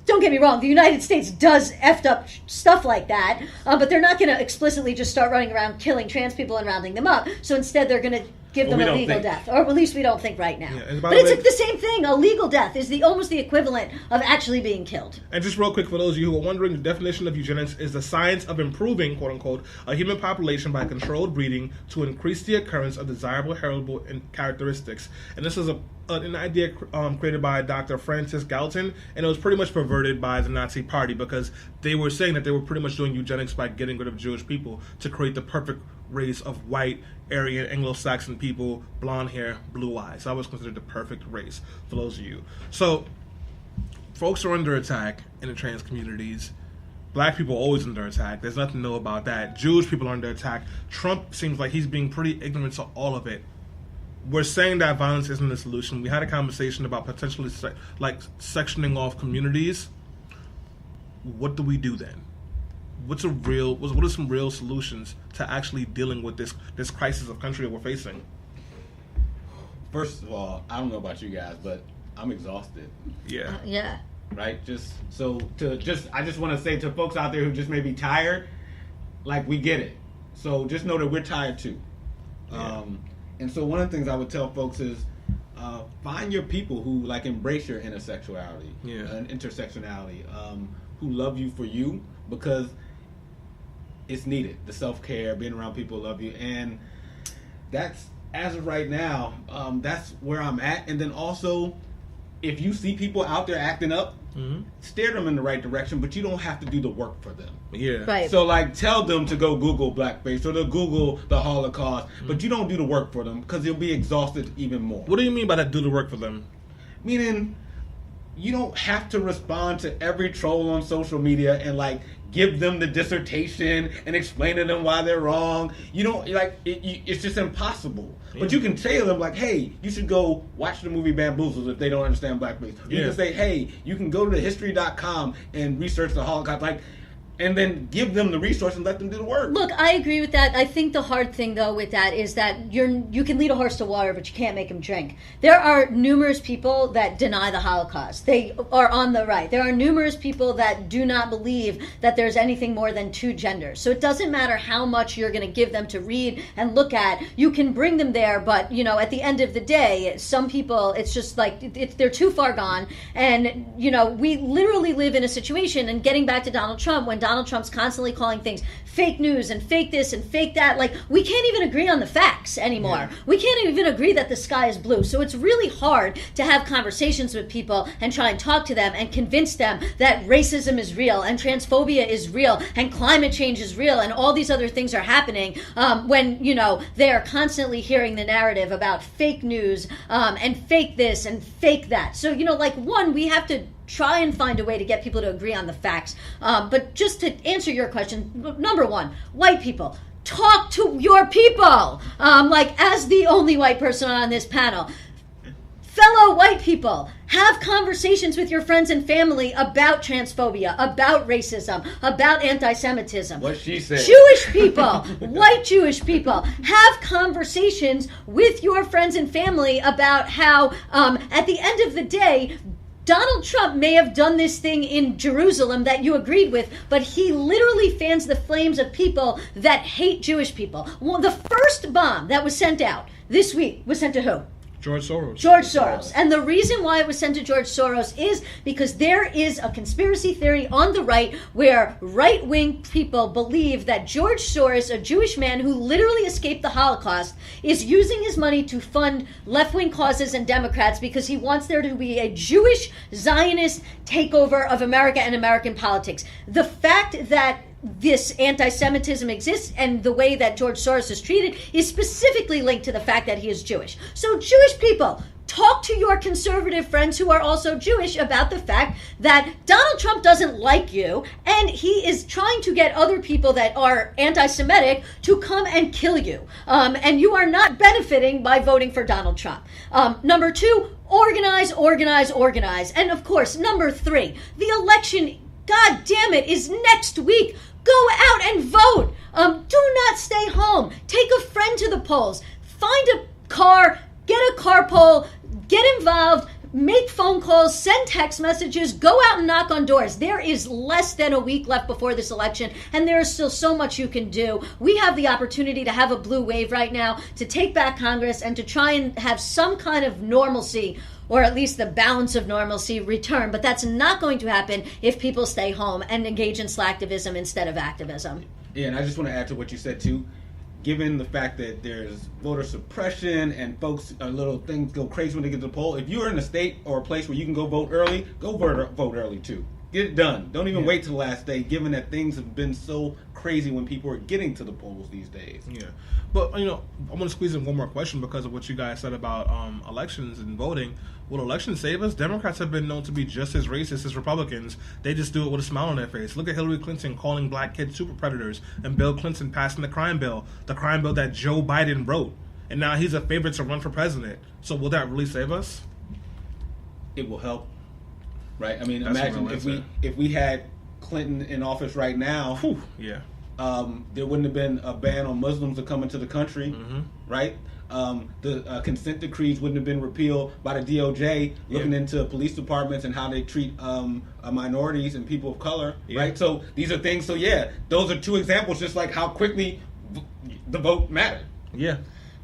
don't get me wrong, the United States does effed up stuff like that, but they're not going to explicitly just start running around killing trans people and rounding them up. So instead they're going to give them a legal death, or at least we don't think right now. Yeah, but it's the same thing. A legal death is almost the equivalent of actually being killed. And just real quick, for those of you who are wondering, the definition of eugenics is the science of improving, quote unquote, a human population by controlled breeding to increase the occurrence of desirable heritable characteristics. And this is an idea created by Dr. Francis Galton, and it was pretty much perverted by the Nazi Party because they were saying that they were pretty much doing eugenics by getting rid of Jewish people to create the perfect race of white, Aryan, Anglo-Saxon people, blonde hair, blue eyes. That was considered the perfect race for those of you. So, folks are under attack in the trans communities. Black people are always under attack. There's nothing new about that. Jewish people are under attack. Trump seems like he's being pretty ignorant to all of it. We're saying that violence isn't the solution. We had a conversation about potentially sectioning off communities. What do we do then? What are some real solutions to actually dealing with this crisis of country that we're facing? First of all, I don't know about you guys, but I'm exhausted. Yeah. Yeah. Right? I just want to say to folks out there who just may be tired, like, we get it. So just know that we're tired too. Yeah. And so one of the things I would tell folks is find your people who like embrace your intersexuality and intersectionality, who love you for you, because it's needed. The self-care, being around people who love you, and that's, as of right now, that's where I'm at. And then also, if you see people out there acting up, steer them in the right direction, but you don't have to do the work for them. Yeah. Right. So, like, tell them to go Google blackface or to Google the Holocaust, but you don't do the work for them because they'll be exhausted even more. What do you mean by that, do the work for them? Meaning, you don't have to respond to every troll on social media and, like, give them the dissertation and explain to them why they're wrong. You don't, like, it's just impossible. Yeah. But you can tell them, like, hey, you should go watch the movie Bamboozled if they don't understand blackface. You can say, hey, you can go to history.com and research the Holocaust. Like, and then give them the resource and let them do the work. Look, I agree with that. I think the hard thing, though, with that is that you can lead a horse to water, but you can't make him drink. There are numerous people that deny the Holocaust. They are on the right. There are numerous people that do not believe that there's anything more than two genders. So it doesn't matter how much you're going to give them to read and look at. You can bring them there, but, at the end of the day, some people, it's just like they're too far gone. And, we literally live in a situation, and getting back to Donald Trump, when Donald Trump's constantly calling things fake news and fake this and fake that, we can't even agree on the facts anymore. Yeah. We can't even agree that the sky is blue. So it's really hard to have conversations with people and try and talk to them and convince them that racism is real and transphobia is real and climate change is real and all these other things are happening when, they are constantly hearing the narrative about fake news and fake this and fake that. So, one, we have to try and find a way to get people to agree on the facts. But just to answer your question, number one, white people, talk to your people. As the only white person on this panel, fellow white people, have conversations with your friends and family about transphobia, about racism, about anti-Semitism. What she said. Jewish people, white Jewish people, have conversations with your friends and family about how, at the end of the day, Donald Trump may have done this thing in Jerusalem that you agreed with, but he literally fans the flames of people that hate Jewish people. Well, the first bomb that was sent out this week was sent to who? George Soros. George Soros. And the reason why it was sent to George Soros is because there is a conspiracy theory on the right where right-wing people believe that George Soros, a Jewish man who literally escaped the Holocaust, is using his money to fund left-wing causes and Democrats because he wants there to be a Jewish Zionist takeover of America and American politics. The fact that this anti-Semitism exists and the way that George Soros is treated is specifically linked to the fact that he is Jewish. So Jewish people, talk to your conservative friends who are also Jewish about the fact that Donald Trump doesn't like you and he is trying to get other people that are anti-Semitic to come and kill you. And you are not benefiting by voting for Donald Trump. Number two, organize. And of course, number three, the election, God damn it, is next week. Go out and vote. Do not stay home. Take a friend to the polls. Find a car, get a carpool, get involved, make phone calls, send text messages, go out and knock on doors. There is less than a week left before this election, and there is still so much you can do. We have the opportunity to have a blue wave right now, to take back Congress, and to try and have some kind of normalcy, or at least the balance of normalcy, return. But that's not going to happen if people stay home and engage in slacktivism instead of activism. Yeah, and I just want to add to what you said, too. Given the fact that there's voter suppression and folks, little things go crazy when they get to the poll, if you're in a state or a place where you can go vote early, go vote early, too. Get it done. Don't even wait till the last day, given that things have been so crazy when people are getting to the polls these days. Yeah. But, I want to squeeze in one more question because of what you guys said about elections and voting. Will elections save us? Democrats have been known to be just as racist as Republicans. They just do it with a smile on their face. Look at Hillary Clinton calling black kids super predators and Bill Clinton passing the crime bill that Joe Biden wrote. And now he's a favorite to run for president. So will that really save us? It will help, right? I mean, That's imagine if we had Clinton in office right now. Whew, yeah. There wouldn't have been a ban on Muslims to come into the country, right? The consent decrees wouldn't have been repealed by the DOJ looking into police departments and how they treat minorities and people of color, right? So these are things. So those are two examples, just like how quickly the vote mattered. Yeah.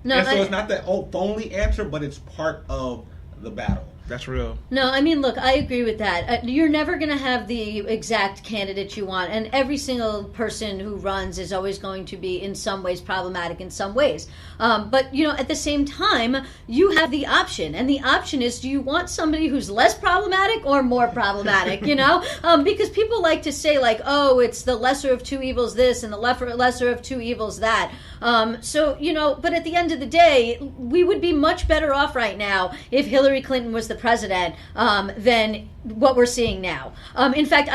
No, and so it's not the only answer, but it's part of the battle. That's real. No, I mean, look, I agree with that. You're never going to have the exact candidate you want, and every single person who runs is always going to be in some ways problematic in some ways. But, at the same time, you have the option, and the option is, do you want somebody who's less problematic or more problematic, Because people like to say, oh, it's the lesser of two evils this and the lesser of two evils that. But at the end of the day, we would be much better off right now if Hillary Clinton was the president than what we're seeing now. In fact,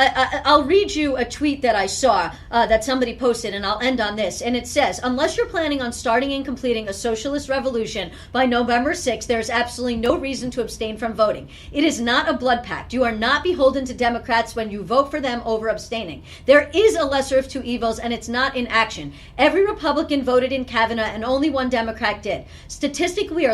I'll read you a tweet that I saw that somebody posted, and I'll end on this. And it says, unless you're planning on starting and completing a socialist revolution by November 6th, there's absolutely no reason to abstain from voting. It is not a blood pact. You are not beholden to Democrats when you vote for them over abstaining. There is a lesser of two evils, and it's not inaction. Every Republican voted in Kavanaugh, and only one Democrat did. Statistically,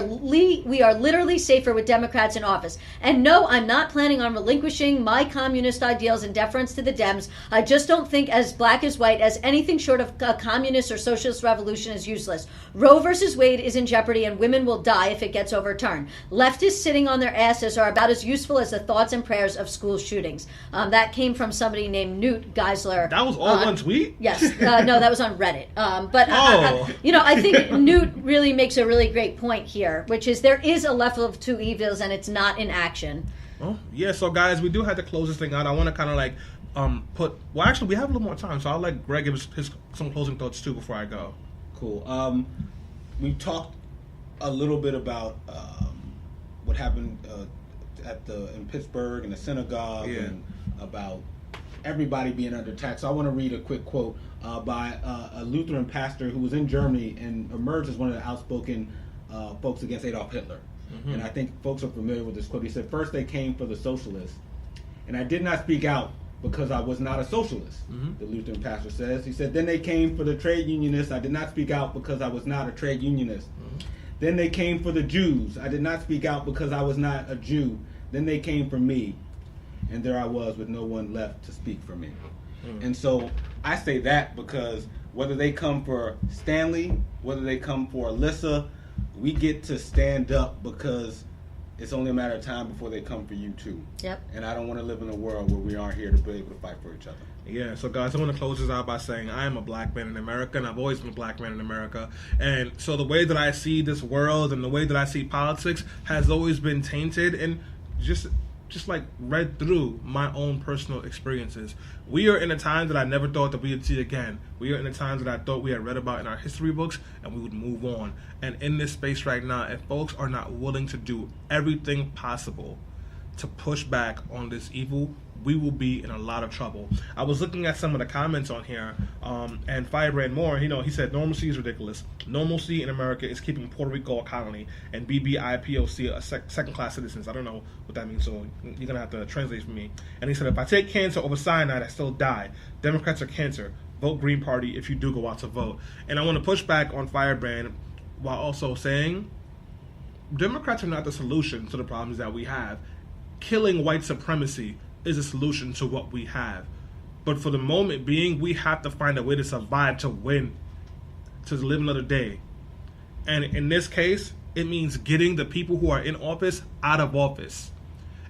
we are literally safer with Democrats in office. And no, I'm not planning on relinquishing my communist ideals in deference to the Dems. I just don't think as black as white as anything short of a communist or socialist revolution is useless. Roe versus Wade is in jeopardy, and women will die if it gets overturned. Leftists sitting on their asses are about as useful as the thoughts and prayers of school shootings. That came from somebody named Newt Geisler. That was all one tweet? Yes. No, that was on Reddit. I think Newt really makes a really great point here, which is there is a level of two evils, and it's not in action. Oh, yeah, so guys, we do have to close this thing out. I want to kind of like actually, we have a little more time, so I'll let Greg give his some closing thoughts too before I go. Cool. We talked a little bit about what happened in Pittsburgh and the synagogue, and about everybody being under attack. So I want to read a quick quote by a Lutheran pastor who was in Germany and emerged as one of the outspoken folks against Adolf Hitler. Mm-hmm. And I think folks are familiar with this quote. He said, "First they came for the socialists, and I did not speak out because I was not a socialist." Mm-hmm. The Lutheran pastor says. He said, "Then they came for the trade unionists. I did not speak out because I was not a trade unionist. Mm-hmm. Then they came for the Jews. I did not speak out because I was not a Jew. Then they came for me, and there I was with no one left to speak for me." Mm-hmm. And so I say that because whether they come for Stanley, whether they come for Alyssa, we get to stand up because it's only a matter of time before they come for you too. Yep. And I don't want to live in a world where we aren't here to be able to fight for each other. Yeah, so guys, I want to close this out by saying I am a black man in America, and I've always been a black man in America. And so the way that I see this world and the way that I see politics has always been tainted and just like read through my own personal experiences. We are in a time that I never thought that we would see again. We are in a time that I thought we had read about in our history books and we would move on. And in this space right now, if folks are not willing to do everything possible to push back on this evil, we will be in a lot of trouble. I was looking at some of the comments on here, and Firebrand Moore, he said, "Normalcy is ridiculous. Normalcy in America is keeping Puerto Rico a colony and BBIPOC a second-class citizens." I don't know what that means, so you're going to have to translate for me. And he said, "If I take cancer over cyanide, I still die. Democrats are cancer. Vote Green Party if you do go out to vote." And I want to push back on Firebrand while also saying Democrats are not the solution to the problems that we have. Killing white supremacy is a solution to what we have. But for the moment being, we have to find a way to survive, to win, to live another day. And in this case, it means getting the people who are in office out of office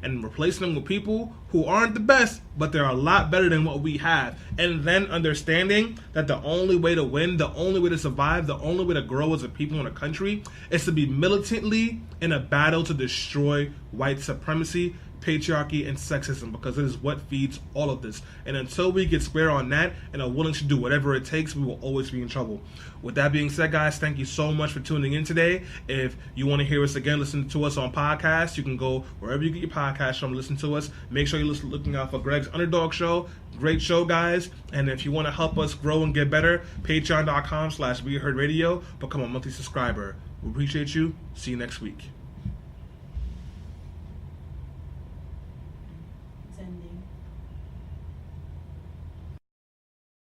and replacing them with people who aren't the best, but they're a lot better than what we have. And then understanding that the only way to win, the only way to survive, the only way to grow as a people in a country is to be militantly in a battle to destroy white supremacy, patriarchy, and sexism, because it is what feeds all of this. And until we get square on that and are willing to do whatever it takes, we will always be in trouble. With that being said, guys, thank you so much for tuning in today. If you want to hear us again, listen to us on podcasts. You can go wherever you get your podcasts from, listen to us. Make sure you're looking out for Greg's Underdog Show. Great show, guys. And if you want to help us grow and get better, patreon.com/WeHeardRadio. Become a monthly subscriber. We appreciate you. See you next week. Ending.